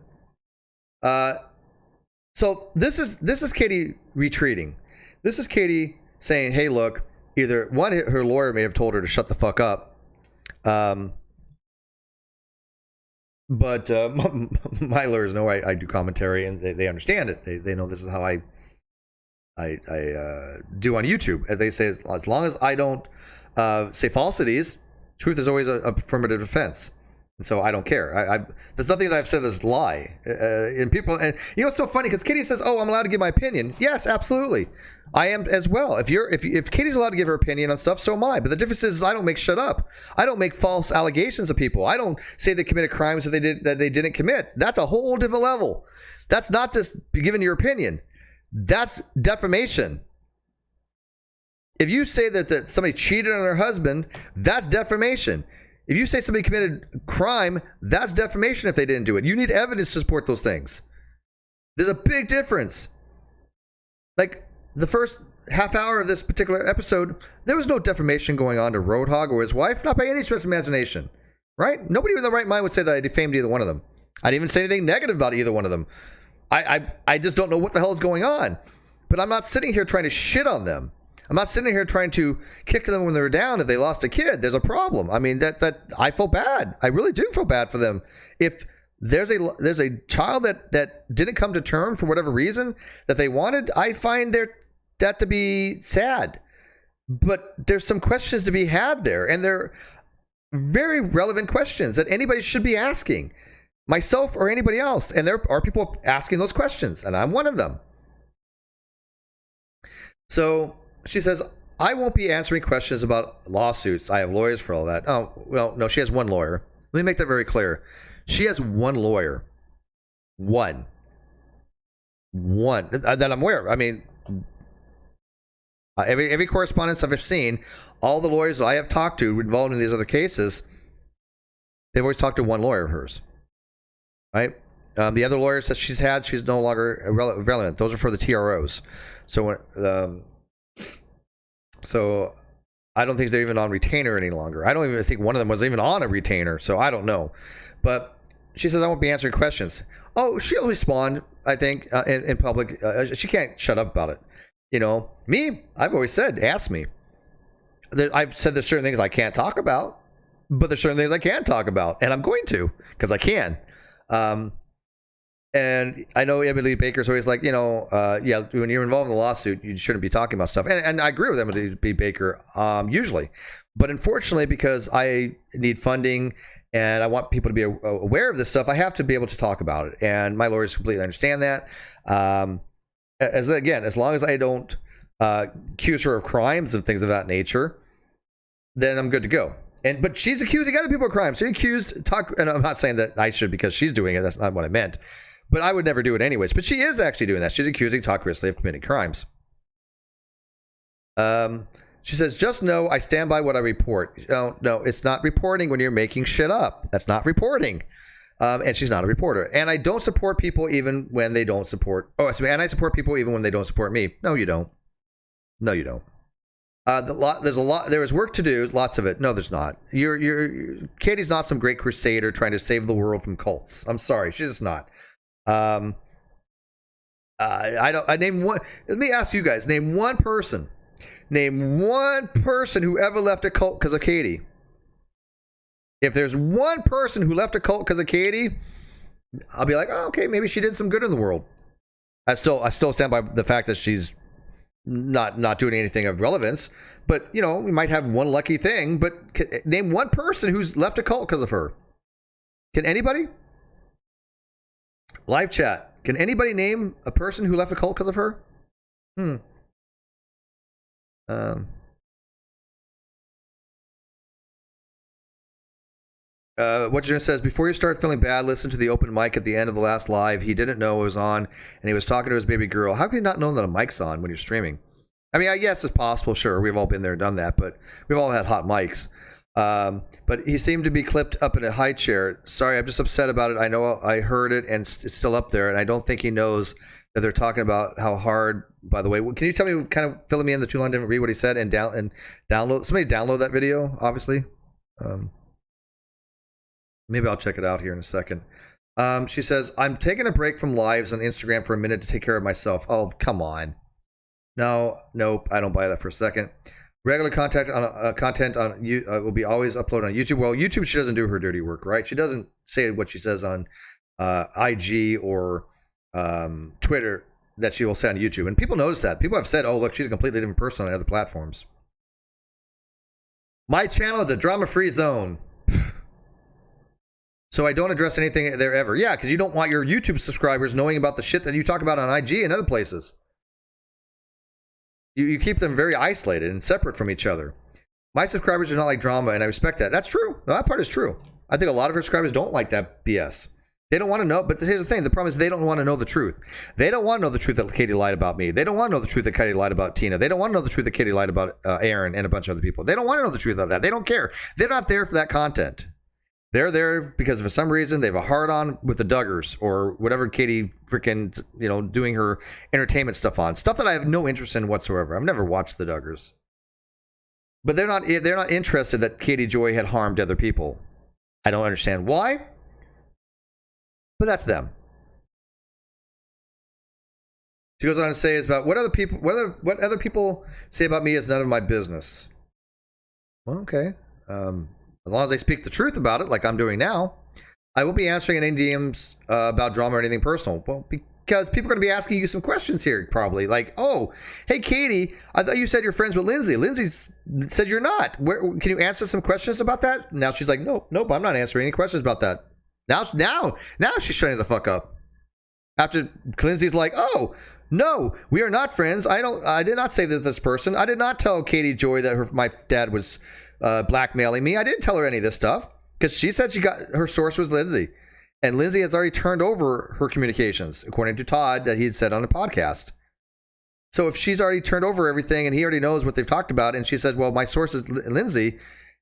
So this is Katie retreating. This is Katie saying, "Hey, look, either one, her lawyer may have told her to shut the fuck up, but my lawyers know I do commentary and they understand it. They know this is how I do on YouTube. And they say as long as I don't say falsities, truth is always a affirmative defense." And so I don't care. There's nothing that I've said that's lie. And people, and you know, it's so funny because Katie says, "Oh, I'm allowed to give my opinion." Yes, absolutely, I am as well. If Katie's allowed to give her opinion on stuff, so am I. But the difference is, I don't make shit up. I don't make false allegations of people. I don't say they committed crimes that they didn't commit. That's a whole different level. That's not just giving your opinion. That's defamation. If you say that somebody cheated on their husband, that's defamation. If you say somebody committed crime, that's defamation if they didn't do it. You need evidence to support those things. There's a big difference. Like the first half hour of this particular episode, there was no defamation going on to Roadhog or his wife, not by any stretch of imagination. Right? Nobody in the right mind would say that I defamed either one of them. I didn't even say anything negative about either one of them. I just don't know what the hell is going on. But I'm not sitting here trying to shit on them. I'm not sitting here trying to kick them when they're down if they lost a kid. There's a problem. I mean, that I feel bad. I really do feel bad for them. If there's a child that didn't come to term for whatever reason that they wanted, I find that to be sad. But there's some questions to be had there, and they're very relevant questions that anybody should be asking, myself or anybody else. And there are people asking those questions, and I'm one of them. So she says, "I won't be answering questions about lawsuits. I have lawyers for all that." Oh, well, no, she has one lawyer. Let me make that very clear. She has one lawyer. One that I'm aware of. I mean, every correspondence I've ever seen, all the lawyers that I have talked to involved in these other cases, they've always talked to one lawyer of hers. Right? The other lawyers that she's had, she's no longer relevant. Those are for the TROs. So I don't think they're even on retainer any longer. I don't even think one of them was even on a retainer, so I don't know. But she says, "I won't be answering questions." Oh, she'll respond, I think, in public. She can't shut up about it. You know, me, I've always said, ask me. I've said there's certain things I can't talk about, but there's certain things I can talk about, and I'm going to, because I can. And I know Emily Baker's always like, yeah, when you're involved in the lawsuit, you shouldn't be talking about stuff. And I agree with Emily B. Baker, usually. But unfortunately, because I need funding and I want people to be aware of this stuff, I have to be able to talk about it. And my lawyers completely understand that. As long as I don't accuse her of crimes and things of that nature, then I'm good to go. But she's accusing other people of crimes. And I'm not saying that I should because she's doing it. That's not what I meant. But I would never do it anyways. But she is actually doing that. She's accusing Todd Chrisley of committing crimes. She says, just know I stand by what I report. No, it's not reporting when you're making shit up. That's not reporting. And she's not a reporter. And I don't support people even when they don't support. And I support people even when they don't support me. No, you don't. No, you don't. There is work to do, lots of it. No, there's not. Katie's not some great crusader trying to save the world from cults. I'm sorry, she's just not. Let me ask you guys, name one person who ever left a cult because of Katie. If there's one person who left a cult because of Katie, I'll be like, oh, okay, maybe she did some good in the world. I still stand by the fact that she's not doing anything of relevance, but we might have one lucky thing. But name one person who's left a cult because of her. Can anybody? Live chat. Can anybody name a person who left a cult because of her? What Jen says, before you start feeling bad, listen to the open mic at the end of the last live. He didn't know it was on, and he was talking to his baby girl. How can you not know that a mic's on when you're streaming? I mean, I guess it's possible, sure. We've all been there, done that, but we've all had hot mics. But he seemed to be clipped up in a high chair. Sorry, I'm just upset about it. I know I heard it, and it's still up there, and I don't think he knows that they're talking about how hard. By the way, can you tell me, kind of fill me in the 2 line different, read what he said, and download? Somebody download that video, obviously. Maybe I'll check it out here in a second. She says, I'm taking a break from lives on Instagram for a minute to take care of myself. Oh, come on. Nope, I don't buy that for a second. Regular content on will be always uploaded on YouTube. Well, YouTube, she doesn't do her dirty work, right? She doesn't say what she says on IG or Twitter that she will say on YouTube. And people notice that. People have said, oh, look, she's a completely different person on other platforms. My channel is a drama-free zone. So I don't address anything there ever. Yeah, because you don't want your YouTube subscribers knowing about the shit that you talk about on IG and other places. You keep them very isolated and separate from each other. My subscribers do not like drama, and I respect that. That's true. No, that part is true. I think a lot of her subscribers don't like that BS. They don't want to know, but here's the thing. The problem is they don't want to know the truth. They don't want to know the truth that Katie lied about me. They don't want to know the truth that Katie lied about Tina. They don't want to know the truth that Katie lied about Aaron and a bunch of other people. They don't want to know the truth of that. They don't care. They're not there for that content. They're there because for some reason they have a hard-on with the Duggars or whatever Katie freaking, doing her entertainment stuff on. Stuff that I have no interest in whatsoever. I've never watched the Duggars. But they're not interested that Katie Joy had harmed other people. I don't understand why. But that's them. She goes on to say is about what other people say about me is none of my business. Well, okay. As long as they speak the truth about it, like I'm doing now, I won't be answering any DMs about drama or anything personal. Well, because people are going to be asking you some questions here, probably. Like, oh, hey, Katie, I thought you said you're friends with Lindsay. Lindsay said you're not. Can you answer some questions about that? Now she's like, nope, I'm not answering any questions about that. Now she's shutting the fuck up. After Lindsay's like, oh, no, we are not friends. I did not say this person. I did not tell Katie Joy that my dad was blackmailing me. I didn't tell her any of this stuff because she said her source was Lindsay, and Lindsay has already turned over her communications according to Todd that he had said on the podcast. So if she's already turned over everything and he already knows what they've talked about, and she says, well, my source is Lindsay,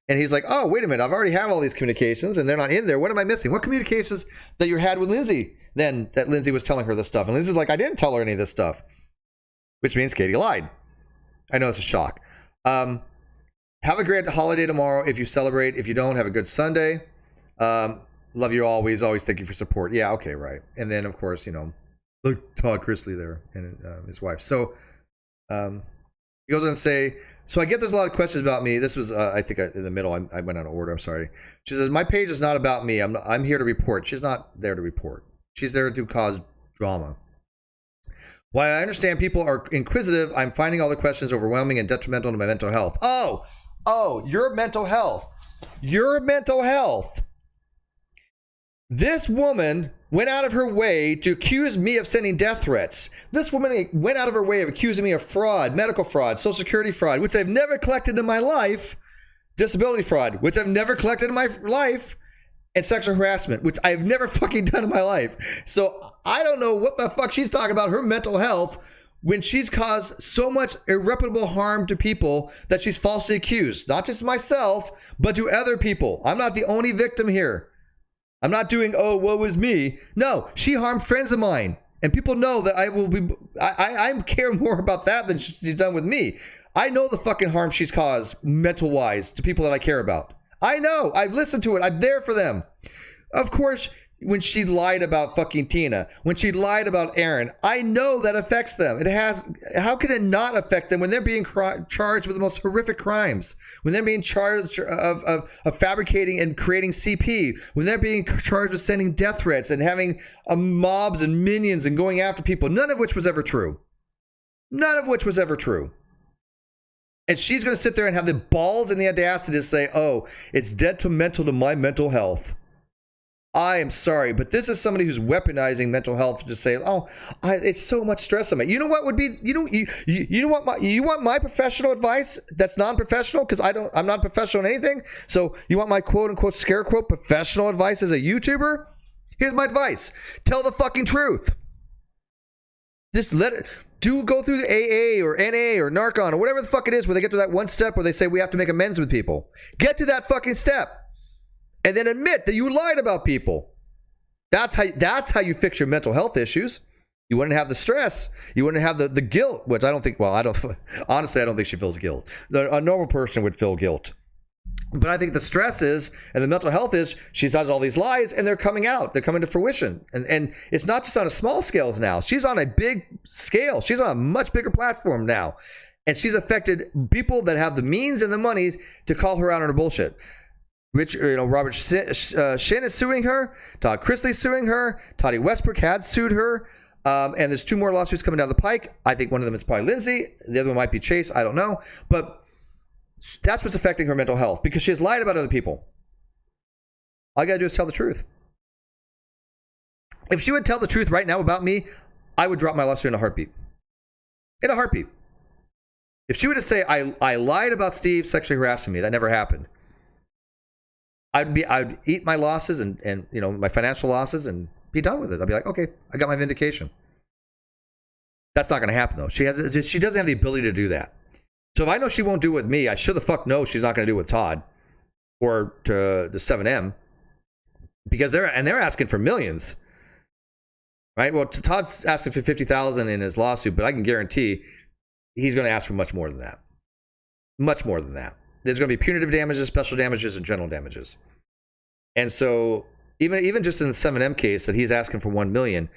and he's like, oh, wait a minute, I've already have all these communications and they're not in there. What am I missing? What communications that you had with Lindsay then that Lindsay was telling her this stuff? And Lindsay's like, I didn't tell her any of this stuff, which means Katie lied. I know it's a shock. Have a great holiday tomorrow if you celebrate. If you don't, have a good Sunday. Love you always. Always thank you for support. Yeah, okay, right. And then, of course, look, Todd Chrisley there and his wife. So he goes on to say, so I get there's a lot of questions about me. This was, I think, in the middle. I went out of order. I'm sorry. She says, my page is not about me. I'm here to report. She's not there to report. She's there to cause drama. While I understand people are inquisitive, I'm finding all the questions overwhelming and detrimental to my mental health. Oh, your mental health. Your mental health. This woman went out of her way to accuse me of sending death threats. This woman went out of her way of accusing me of fraud, medical fraud, social security fraud, which I've never collected in my life, disability fraud, which I've never collected in my life, and sexual harassment, which I've never fucking done in my life. So I don't know what the fuck she's talking about her mental health when she's caused so much irreparable harm to people that she's falsely accused. Not just myself, but to other people. I'm not the only victim here. I'm not doing, oh, woe is me. No, she harmed friends of mine. And people know that I care more about that than she's done with me. I know the fucking harm she's caused mental wise to people that I care about. I know. I've listened to it. I'm there for them. Of course, when she lied about fucking Tina, when she lied about Aaron, I know that affects them. It has. How can it not affect them when they're being charged with the most horrific crimes? When they're being charged of fabricating and creating CP? When they're being charged with sending death threats and having mobs and minions and going after people, none of which was ever true. None of which was ever true. And she's going to sit there and have the balls and the audacity to say, oh, it's detrimental to my mental health. I am sorry, but this is somebody who's weaponizing mental health to say, oh, it's so much stress on me. You know what would be, you want my professional advice that's non-professional? Because I'm not professional in anything. So you want my quote unquote scare quote professional advice as a YouTuber? Here's my advice. Tell the fucking truth. Just let it. Go through the AA or NA or Narcon or whatever the fuck it is where they get to that one step where they say we have to make amends with people. Get to that fucking step. And then admit that you lied about people. That's how you fix your mental health issues. You wouldn't have the stress. You wouldn't have the guilt, which I don't think, honestly, I don't think she feels guilt. A normal person would feel guilt. But I think the stress is, and the mental health is, she says all these lies and they're coming out. They're coming to fruition. And it's not just on a small scale now. She's on a big scale. She's on a much bigger platform now. And she's affected people that have the means and the money to call her out on her bullshit. Robert Shin is suing her. Todd Chrisley's suing her. Toddy Westbrook had sued her. And there's 2 more lawsuits coming down the pike. I think one of them is probably Lindsay. The other one might be Chase. I don't know. But that's what's affecting her mental health because she has lied about other people. All I got to do is tell the truth. If she would tell the truth right now about me, I would drop my lawsuit in a heartbeat. In a heartbeat. If she were to say, I lied about Steve sexually harassing me, that never happened. I'd eat my losses and my financial losses and be done with it. I'd be like, okay, I got my vindication. That's not going to happen though. She doesn't have the ability to do that. So if I know she won't do it with me, I sure the fuck know she's not going to do it with Todd or to the 7M because they're asking for millions, right? Well, Todd's asking for $50,000 in his lawsuit, but I can guarantee he's going to ask for much more than that. Much more than that. There's going to be punitive damages, special damages, and general damages. And so even just in the 7M case that he's asking for $1 million,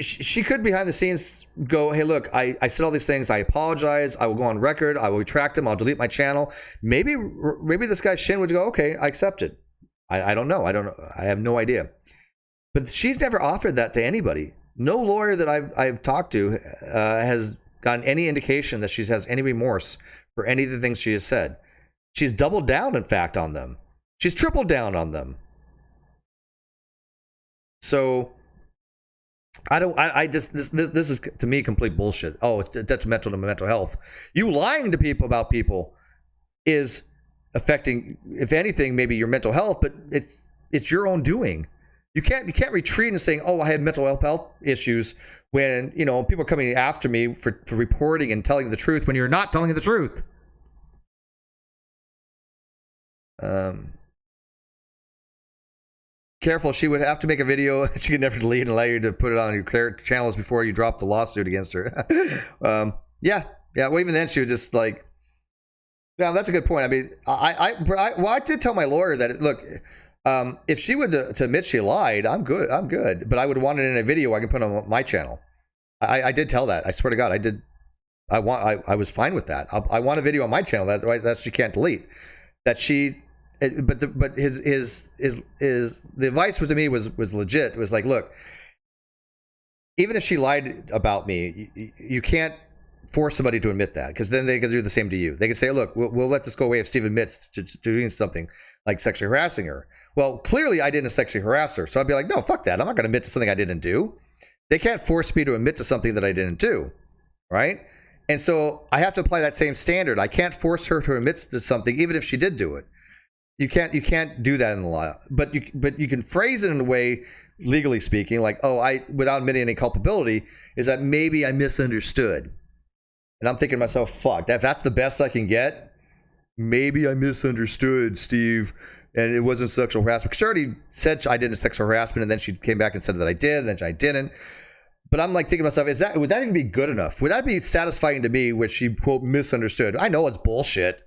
she could behind the scenes go, hey, look, I said all these things. I apologize. I will go on record. I will retract them. I'll delete my channel. Maybe this guy Shin would go, okay, I accept it. I don't know. I have no idea. But she's never offered that to anybody. No lawyer that I've talked to has gotten any indication that she has any remorse for any of the things she has said. She's doubled down, in fact, on them. She's tripled down on them. So this is to me complete bullshit. Oh, it's detrimental to my mental health. You lying to people about people is affecting, if anything, maybe your mental health, but it's your own doing. You can't retreat and saying, oh, I have mental health issues when people are coming after me for reporting and telling the truth when you're not telling the truth. Careful, she would have to make a video she could never delete and allow you to put it on your channels before you drop the lawsuit against her. Yeah. Well, even then she would just like, yeah, that's a good point. I mean, I did tell my lawyer that, look, if she would to admit she lied, I'm good. But I would want it in a video I can put on my channel. I did tell that. I swear to God, I did. I was fine with that. I want a video on my channel that she can't delete. That she but the advice was to me was legit. It was like, look, even if she lied about me, you can't force somebody to admit that, because then they can do the same to you. They can say, look, we'll let this go away if Steve admits to doing something like sexually harassing her. Well, clearly I didn't sexually harass her, so I'd be like, no, fuck that. I'm not going to admit to something I didn't do. They can't force me to admit to something that I didn't do, right? And so I have to apply that same standard. I can't force her to admit to something, even if she did do it. You can't do that in the law, but you can phrase it in a way, legally speaking, like, without admitting any culpability, is that maybe I misunderstood. And I'm thinking to myself, fuck, that's the best I can get. Maybe I misunderstood, Steve, and it wasn't sexual harassment. Because she already said I didn't sexual harassment, and then she came back and said that I did, and then I didn't. But I'm like thinking to myself, would that even be good enough? Would that be satisfying to me, which she, quote, misunderstood? I know it's bullshit,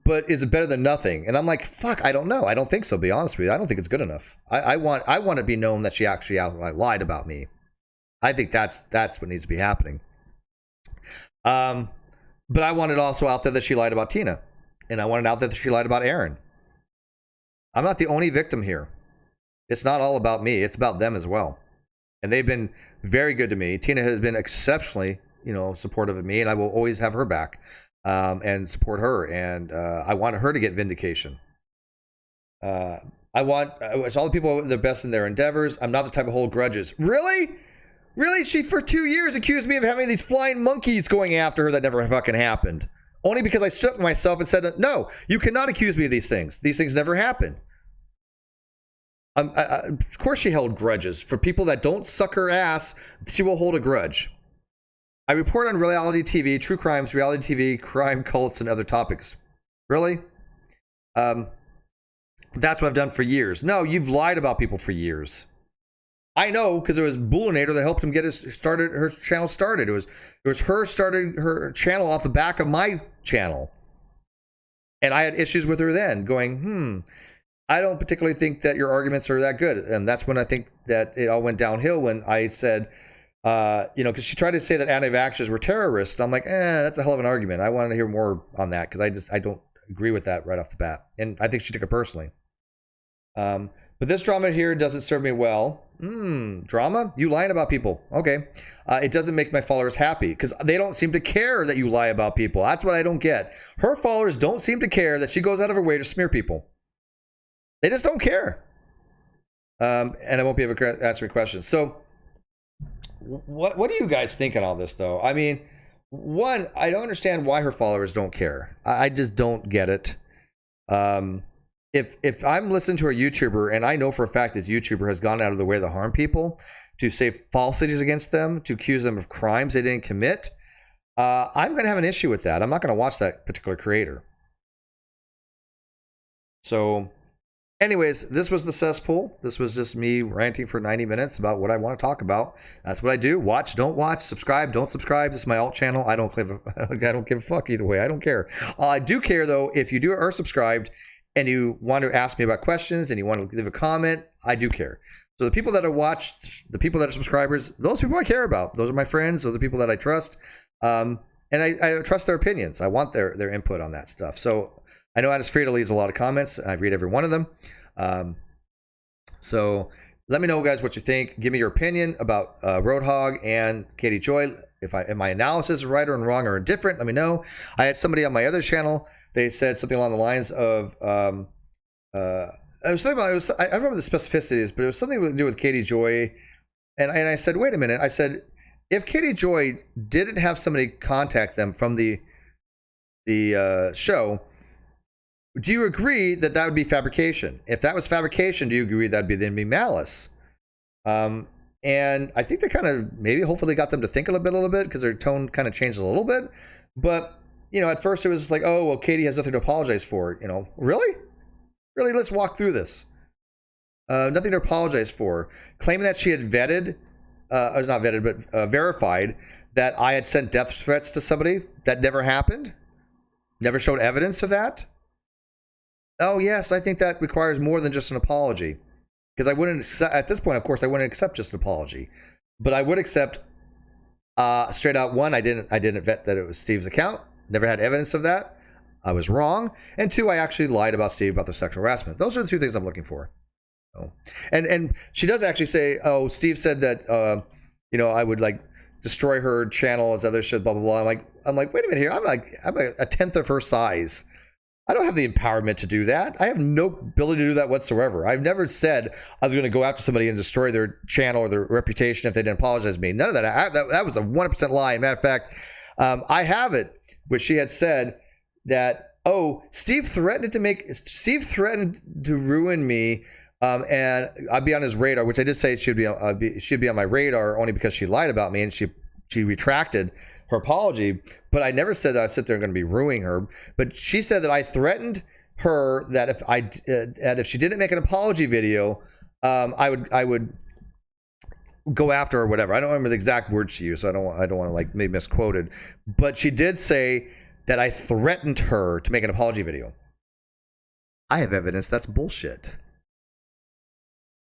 but is it better than nothing? And I'm like, fuck, I don't know. I don't think so, to be honest with you. I don't think it's good enough. I want to be known that she actually lied about me. I think that's what needs to be happening. But I want it also out there that she lied about Tina. And I want it out there that she lied about Aaron. I'm not the only victim here. It's not all about me. It's about them as well. And they've been very good to me. Tina has been exceptionally, supportive of me, and I will always have her back, and support her. And I want her to get vindication. I want all the people their best in their endeavors. I'm not the type of hold grudges. Really? She for 2 years accused me of having these flying monkeys going after her that never fucking happened. Only because I stood up for myself and said, no, you cannot accuse me of these things. These things never happened. Of course she held grudges. For people that don't suck her ass, she will hold a grudge. I report on reality TV, true crimes, reality TV, crime, cults, and other topics. Really? That's what I've done for years. No, you've lied about people for years. I know, because it was Bullinator that helped him get her channel started. It was her starting her channel off the back of my channel. And I had issues with her then, going, I don't particularly think that your arguments are that good. And that's when I think that it all went downhill, when I said, because she tried to say that anti-vaxxers were terrorists. And I'm like, that's a hell of an argument. I wanted to hear more on that, because I don't agree with that right off the bat. And I think she took it personally. But this drama here doesn't serve me well. Drama? You lying about people. Okay. It doesn't make my followers happy, because they don't seem to care that you lie about people. That's what I don't get. Her followers don't seem to care that she goes out of her way to smear people. They just don't care. And I won't be able to answer any questions. So what do you guys think on all this, though? I mean, one, I don't understand why her followers don't care. I just don't get it. If I'm listening to a YouTuber, and I know for a fact this YouTuber has gone out of the way to harm people, to say falsities against them, to accuse them of crimes they didn't commit, I'm going to have an issue with that. I'm not going to watch that particular creator. So anyways, this was the Cesspool. This was just me ranting for 90 minutes about what I want to talk about. That's what I do. Watch, don't watch, subscribe, don't subscribe. This is my alt channel. I don't give a fuck either way. I don't care. I do care, though, if you are subscribed and you want to ask me about questions and you want to leave a comment, I do care. So the people that are watched, the people that are subscribers, those people I care about. Those are my friends. Those are the people that I trust. And I trust their opinions. I want their input on that stuff. So I know Addis Frida leaves a lot of comments. I read every one of them. So let me know, guys, what you think. Give me your opinion about Roadhog and Katie Joy. If my analysis is right or wrong or different, let me know. I had somebody on my other channel. They said something along the lines of, I remember the specificities, but it was something to do with Katie Joy. And I said, wait a minute. I said, if Katie Joy didn't have somebody contact them from the show, do you agree that would be fabrication? If that was fabrication, do you agree that'd be malice? And I think they kind of hopefully got them to think a little bit because their tone kind of changed a little bit. But at first it was like, oh well, Katie has nothing to apologize for. Really, let's walk through this. Nothing to apologize for. Claiming that she had vetted, or not vetted, but verified that I had sent death threats to somebody that never happened. Never showed evidence of that. Oh, yes, I think that requires more than just an apology. Because I wouldn't, at this point, of course, I wouldn't accept just an apology. But I would accept straight out, one, I didn't vet that it was Steve's account. Never had evidence of that. I was wrong, and 2, I actually lied about Steve about the sexual harassment. Those are the 2 things I'm looking for. So, and she does actually say, oh, Steve said that I would like destroy her channel as other shit, blah blah blah. I'm like, wait a minute here. I'm a tenth of her size. I don't have the empowerment to do that. I have no ability to do that whatsoever. I've never said I was going to go after somebody and destroy their channel or their reputation if they didn't apologize to me. None of that. That was a 100% lie. Matter of fact, I have it, which she had said that, oh, Steve threatened to ruin me, and I'd be on his radar, which I did say should be on my radar only because she lied about me, and she retracted her apology, but I never said that I sit there and going to be ruining her. But she said that I threatened her that if she didn't make an apology video, I would go after her or whatever. I don't remember the exact words she used, so I don't want to like maybe misquoted. But she did say that I threatened her to make an apology video. I have evidence that's bullshit.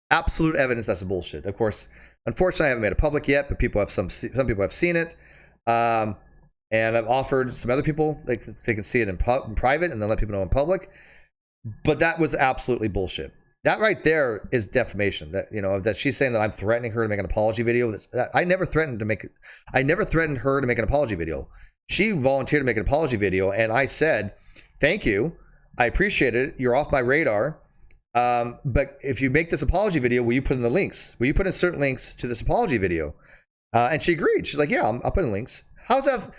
Absolute evidence that's bullshit. Of course, unfortunately, I haven't made it public yet, but some people have seen it. And I've offered some other people they can see it in private and then let people know in public. But that was absolutely bullshit. That right there is defamation. That she's saying that I'm threatening her to make an apology video. I never threatened her to make an apology video. She volunteered to make an apology video, and I said, "Thank you, I appreciate it. You're off my radar. But if you make this apology video, will you put in the links? Will you put in certain links to this apology video?" And she agreed. She's like, yeah, I'll put in links. How's that?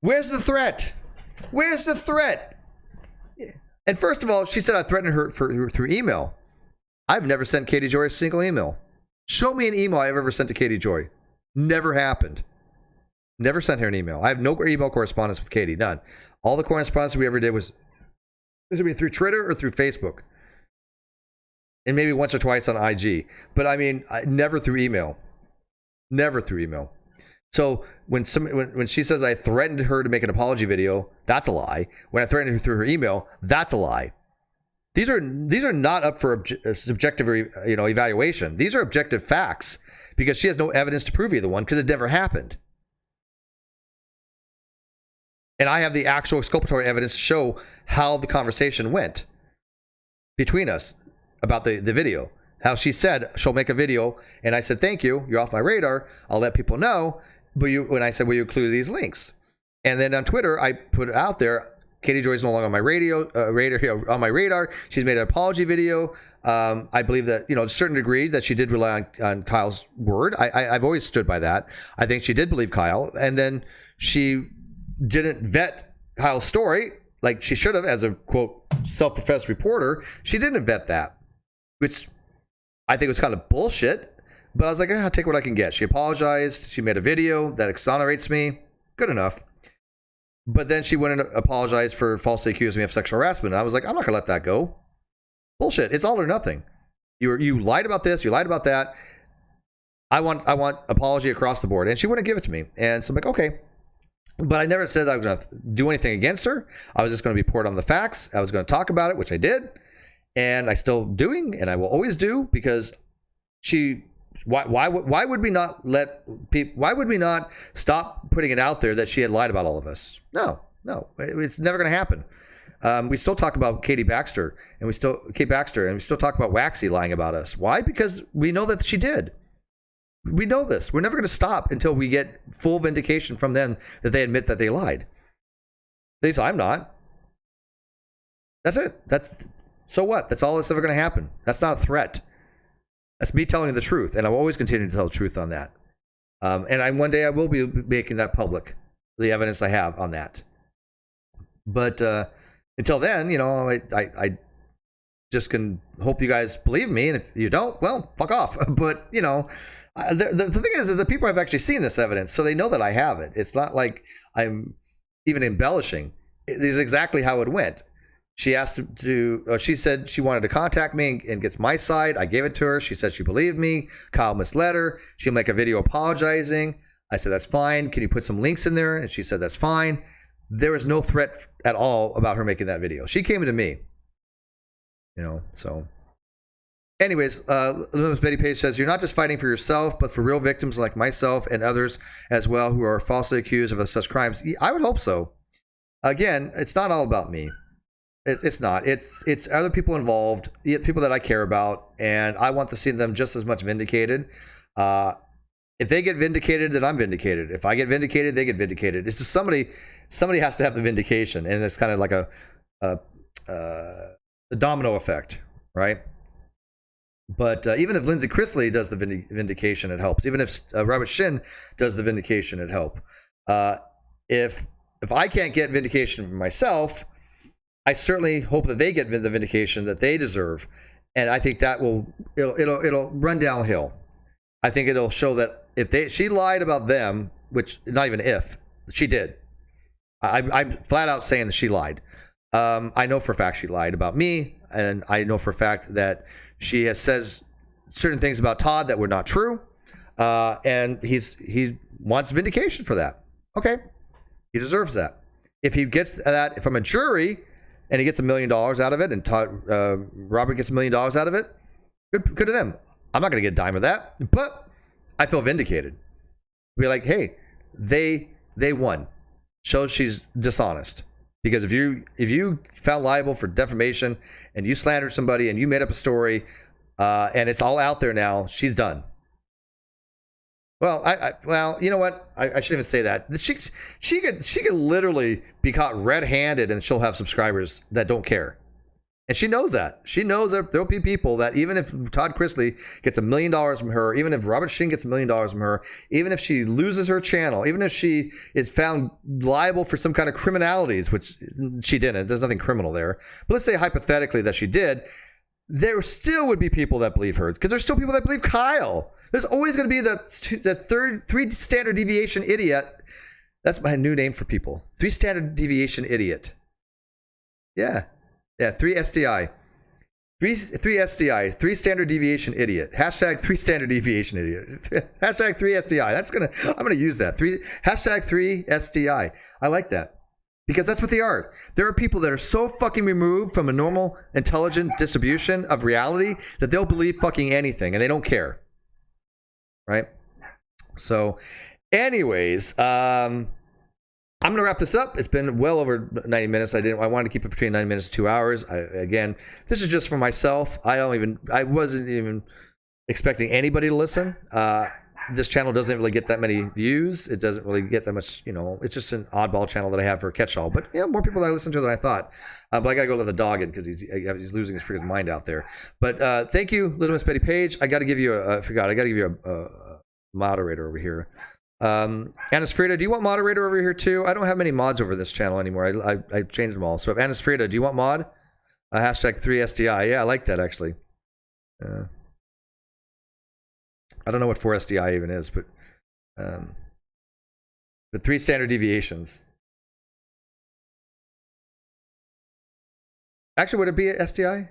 Where's the threat? Where's the threat? Yeah. And first of all, she said I threatened her through email. I've never sent Katie Joy a single email. Show me an email I've ever sent to Katie Joy. Never happened. Never sent her an email. I have no email correspondence with Katie. None. All the correspondence we ever did was either through Twitter or through Facebook. And maybe once or twice on IG. But I mean, never through email. Never through email. So when she says I threatened her to make an apology video, that's a lie. When I threatened her through her email, that's a lie. These are not up for subjective evaluation. These are objective facts because she has no evidence to prove either one because it never happened. And I have the actual exculpatory evidence to show how the conversation went between us about the video. How she said she'll make a video, and I said, thank you, you're off my radar, I'll let people know, but when I said, will you include these links? And then on Twitter, I put it out there, Katie Joy's no longer on my on my radar. She's made an apology video. I believe that, to a certain degree, that she did rely on Kyle's word. I've always stood by that. I think she did believe Kyle, and then she didn't vet Kyle's story like she should have as a, quote, self-professed reporter. She didn't vet that, which I think it was kind of bullshit, but I was like, I'll take what I can get. She apologized. She made a video that exonerates me. Good enough. But then she went and apologized for falsely accusing me of sexual harassment. And I was like, I'm not going to let that go. Bullshit. It's all or nothing. You lied about this. You lied about that. I want apology across the board. And she wouldn't give it to me. And so I'm like, okay. But I never said I was going to do anything against her. I was just going to report on the facts. I was going to talk about it, which I did. And I still doing, and I will always do, because why would we not why would we not stop putting it out there that she had lied about all of us? No, it's never going to happen. We still talk about Kate Baxter, and we still talk about Waxy lying about us. Why? Because we know that she did. We know this. We're never going to stop until we get full vindication from them that they admit that they lied. They say, I'm not. That's it. So what? That's all that's ever going to happen. That's not a threat. That's me telling you the truth, and I will always continue to tell the truth on that. One day I will be making that public, the evidence I have on that. But until then, I just can hope you guys believe me, and if you don't, well, fuck off. But the thing is that people have actually seen this evidence, so they know that I have it. It's not like I'm even embellishing. It is exactly how it went. She she said she wanted to contact me and gets my side. I gave it to her. She said she believed me. Kyle misled her. She'll make a video apologizing. I said, that's fine. Can you put some links in there? And she said, that's fine. There was no threat at all about her making that video. She came to me. So. Anyways, Betty Page says, you're not just fighting for yourself, but for real victims like myself and others as well who are falsely accused of such crimes. I would hope so. again, it's not all about me. It's not. It's other people involved, people that I care about, and I want to see them just as much vindicated. If they get vindicated, then I'm vindicated. If I get vindicated, they get vindicated. It's just somebody has to have the vindication, and it's kind of like a domino effect, right? But even if Lindsay Chrisley does the vindication, it helps. Even if Robert Shin does the vindication, it helps. If I can't get vindication for myself, I certainly hope that they get the vindication that they deserve, and I think that it'll run downhill. I think it'll show that if she lied about them, which not even if she did, I'm flat out saying that she lied. I know for a fact she lied about me, and I know for a fact that she has says certain things about Todd that were not true, and he wants vindication for that. Okay, he deserves that. If he gets that from a jury and he gets $1 million out of it, and Robert gets $1 million out of it, good to them. I'm not going to get a dime of that, but I feel vindicated. Be like, hey, they won. Shows she's dishonest. Because if you found liable for defamation and you slandered somebody and you made up a story and it's all out there now, she's done. Well, well, you know what? I shouldn't even say that. She could literally be caught red-handed and she'll have subscribers that don't care. And she knows that. She knows that there'll be people that even if Todd Chrisley gets $1 million from her, even if Robert Shin gets $1 million from her, even if she loses her channel, even if she is found liable for some kind of criminalities, which she didn't, there's nothing criminal there. But let's say hypothetically that she did, there still would be people that believe her, because there's still people that believe Kyle. There's always going to be the three standard deviation idiot. That's my new name for people. 3 standard deviation idiot. Yeah, 3 SDI. 3 SDI, 3 standard deviation idiot. Hashtag 3 standard deviation idiot. Hashtag 3 SDI. I'm gonna use that. Hashtag 3 SDI. I like that. Because that's what they are. There are people that are so fucking removed from a normal, intelligent distribution of reality that they'll believe fucking anything and they don't care. Right? So, anyways, I'm gonna wrap this up. It's been well over 90 minutes. I wanted to keep it between 90 minutes and 2 hours. Again, this is just for myself. I wasn't even expecting anybody to listen. This channel doesn't really get that many views. It doesn't really get that much, it's just an oddball channel that I have for a catch-all. But more people that I listen to than I thought. But I gotta go let the dog in because he's losing his freaking mind out there. But thank you, Little Miss Betty Page. I gotta give you a moderator over here. Anis Frida, do you want moderator over here too? I don't have many mods over this channel anymore. I changed them all. So if Anis Frida, do you want mod? Hashtag 3SDI. Yeah, I like that actually. I don't know what 4SDI even is, but 3 standard deviations. Actually, would it be a SDI?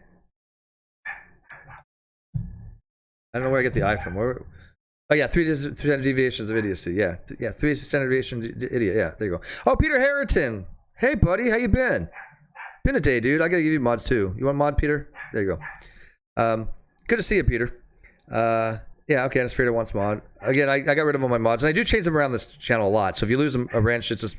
I don't know where I get the I from. Oh yeah, 3 standard deviations of idiocy. Yeah, 3 standard deviations idiot. Yeah, there you go. Oh, Peter Harrington. Hey, buddy, how you been? Been a day, dude. I gotta give you mods too. You want mod, Peter? There you go. Good to see you, Peter. Yeah, okay, Anastasia wants mod. Again, I got rid of all my mods, and I do change them around this channel a lot. So if you lose a wrench, it's just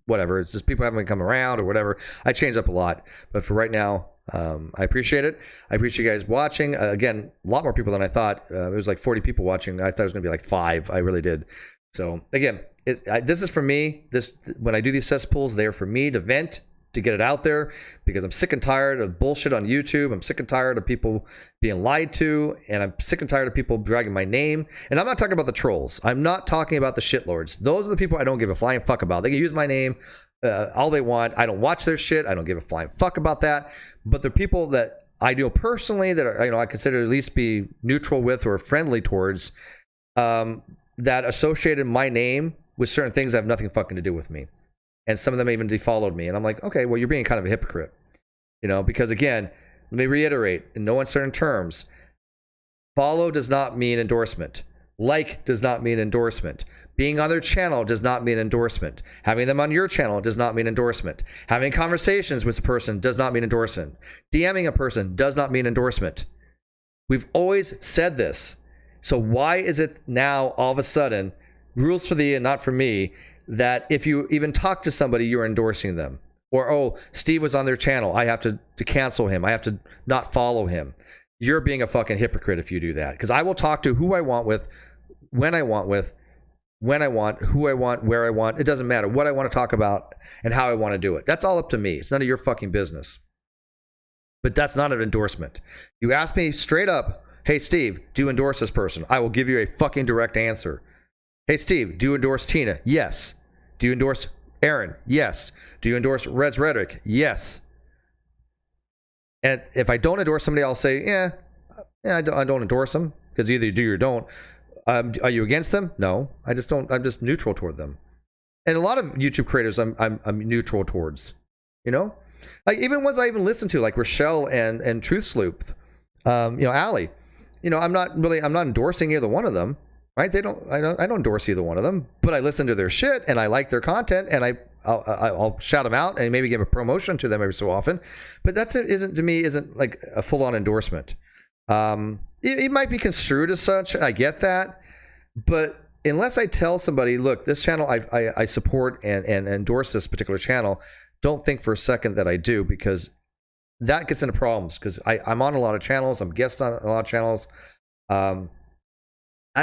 whatever. It's just people haven't come around or whatever. I change up a lot. But for right now, I appreciate it. I appreciate you guys watching. Again, a lot more people than I thought. It was like 40 people watching. I thought it was going to be like 5. I really did. So again, this is for me. When I do these cesspools, they're for me to vent, to get it out there, because I'm sick and tired of bullshit on YouTube. I'm sick and tired of people being lied to, and I'm sick and tired of people dragging my name. And I'm not talking about the trolls. I'm not talking about the shitlords. Those are the people I don't give a flying fuck about. They can use my name all they want. I don't watch their shit. I don't give a flying fuck about that. But the people that I know personally that are, I consider at least be neutral with or friendly towards, that associated my name with certain things that have nothing fucking to do with me. And some of them even defollowed me. And I'm like, okay, well, you're being kind of a hypocrite. Because again, let me reiterate, in no uncertain terms, follow does not mean endorsement. Like does not mean endorsement. Being on their channel does not mean endorsement. Having them on your channel does not mean endorsement. Having conversations with a person does not mean endorsement. DMing a person does not mean endorsement. We've always said this. So why is it now all of a sudden, rules for thee and not for me, that if you even talk to somebody, you're endorsing them? Or, oh, Steve was on their channel, I have to cancel him, I have to not follow him. You're being a fucking hypocrite if you do that, because I will talk to who I want with, when I want with, when I want, who I want, where I want. It doesn't matter what I want to talk about and how I want to do it. That's all up to me. It's none of your fucking business. But that's not an endorsement. You ask me straight up, hey Steve, do you endorse this person? I will give you a fucking direct answer. Hey Steve, do you endorse Tina? Yes. Do you endorse Aaron? Yes. Do you endorse Reds Rhetoric? Yes. And if I don't endorse somebody, I'll say, yeah, I don't endorse them, because either you do or don't. Are you against them? No, I just don't. I'm just neutral toward them. And a lot of YouTube creators, I'm neutral towards. You know, like even ones I even listen to, like Rochelle and Truth Sloop, Allie. You know, I'm not endorsing either one of them, right? I don't endorse either one of them, but I listen to their shit and I like their content, and I'll shout them out and maybe give a promotion to them every so often. But that isn't like a full on endorsement. It might be construed as such. I get that, but unless I tell somebody, look, this channel I support and endorse this particular channel, don't think for a second that I do, because that gets into problems. Because I'm on a lot of channels, I'm guest on a lot of channels. I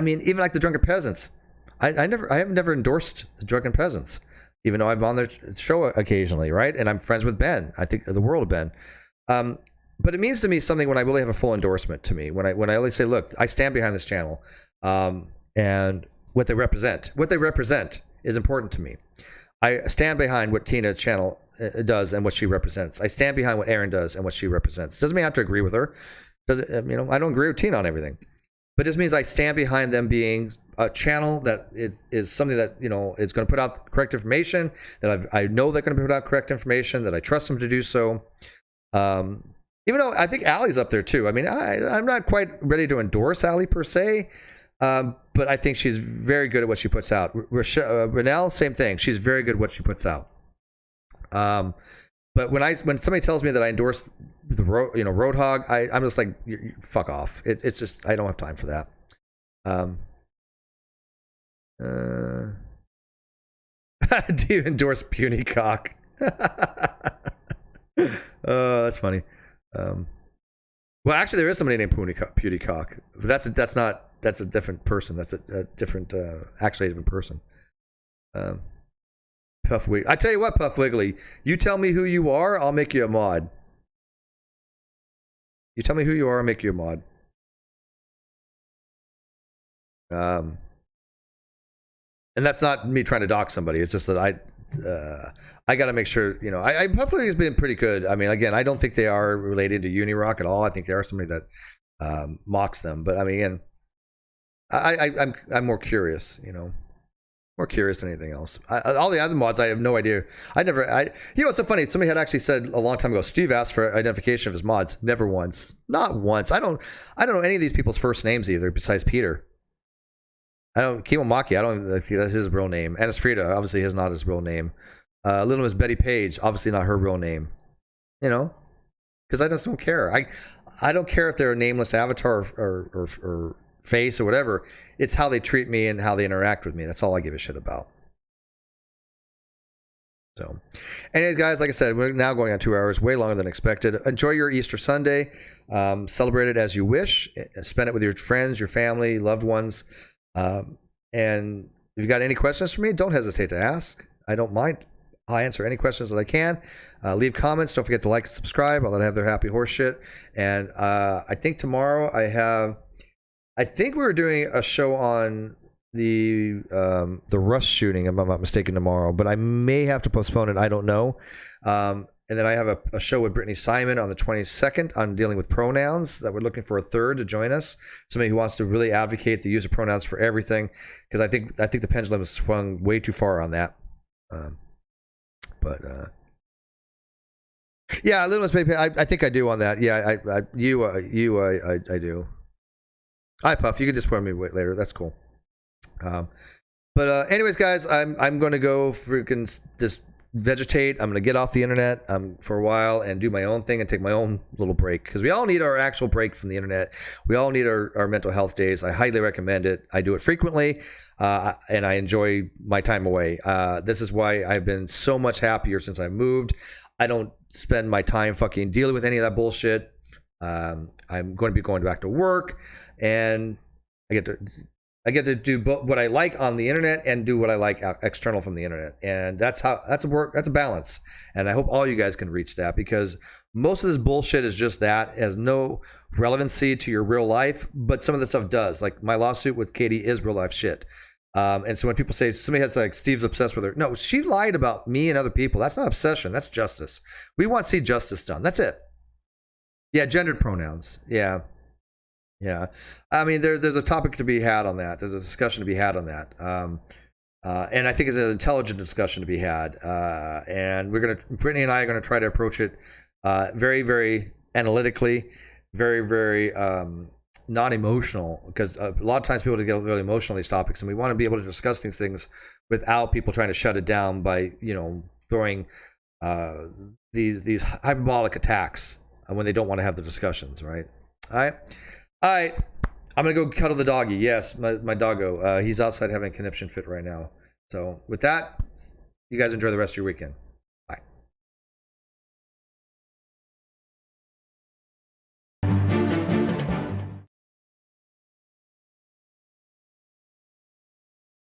mean, even like the Drunken Peasants, I have never endorsed the Drunken Peasants, even though I'm on their show occasionally, right? And I'm friends with Ben. I think the world of Ben. But it means to me something when I really have a full endorsement to me. When I always say, look, I stand behind this channel, and what they represent. What they represent is important to me. I stand behind what Tina's channel does and what she represents. I stand behind what Aaron does and what she represents. Doesn't mean I have to agree with her. I don't agree with Tina on everything. But it just means I stand behind them being a channel that is something that, is going to put out correct information, that I know they're going to put out correct information, that I trust them to do so. Even though I think Allie's up there too. I mean, I'm not quite ready to endorse Allie per se, but I think she's very good at what she puts out. Renelle, same thing. She's very good at what she puts out. But when somebody tells me that I endorse the Roadhog, I'm just like, fuck off. It's just, I don't have time for that. Do you endorse Puny Cock? That's funny. Well, actually, there is somebody named Puny Cock. But that's a different person. That's a different, actually a different person. Puff Wiggly. I tell you what, Puff Wiggly, you tell me who you are, I'll make you a mod. You tell me who you are, I'll make you a mod. And that's not me trying to dox somebody. It's just that I got to make sure, Puff Wiggly has been pretty good. I mean, again, I don't think they are related to Unirock at all. I think they are somebody that mocks them. But I mean, again, I'm more curious, more curious than anything else. All the other mods, I have no idea. It's so funny. Somebody had actually said a long time ago, Steve asked for identification of his mods. Never once. Not once. I don't know any of these people's first names either, besides Peter. Kimomaki, I don't think that's his real name. Anis Frida, obviously, is not his real name. Little Miss Betty Page, obviously not her real name. Because I just don't care. I don't care if they're a nameless avatar or face or whatever. It's how they treat me and how they interact with me. That's all I give a shit about. So, anyways, guys, like I said, we're now going on 2 hours, way longer than expected. Enjoy your Easter Sunday. Celebrate it as you wish. Spend it with your friends, your family, loved ones. And if you got any questions for me, don't hesitate to ask. I don't mind. I'll answer any questions that I can. Leave comments. Don't forget to like and subscribe. I'll let have their happy horse shit. And I think tomorrow I think we're doing a show on the Rust shooting, if I'm not mistaken, tomorrow. But I may have to postpone it. I don't know. And then I have a show with Brittany Simon on the 22nd on dealing with pronouns, that we're looking for a third to join us. Somebody who wants to really advocate the use of pronouns for everything. Because I think the pendulum has swung way too far on that. Yeah, Little Miss Baby, I think I do on that. Yeah, I do. Hi, Puff. You can just put me later. That's cool. But anyways, guys, I'm going to go freaking just vegetate. I'm going to get off the internet for a while and do my own thing and take my own little break, because we all need our actual break from the internet. We all need our mental health days. I highly recommend it. I do it frequently, and I enjoy my time away. This is why I've been so much happier since I moved. I don't spend my time fucking dealing with any of that bullshit. I'm going to be going back to work, and I get to do what I like on the internet and do what I like external from the internet. And that's a balance. And I hope all you guys can reach that, because most of this bullshit is just that, has no relevancy to your real life, but some of the stuff does. Like my lawsuit with Katie is real life shit. And so when people say somebody has like, Steve's obsessed with her, no, she lied about me and other people. That's not obsession. That's justice. We want to see justice done. That's it. Yeah. Gendered pronouns. Yeah. Yeah, I mean, there's a topic to be had on that. There's a discussion to be had on that, and I think it's an intelligent discussion to be had. And Brittany and I are gonna try to approach it very, very analytically, very, very non-emotional, because a lot of times people get really emotional on these topics, and we want to be able to discuss these things without people trying to shut it down by throwing these hyperbolic attacks when they don't want to have the discussions, right? All right, I'm gonna go cuddle the doggy. Yes, my doggo. He's outside having a conniption fit right now. So with that, you guys enjoy the rest of your weekend.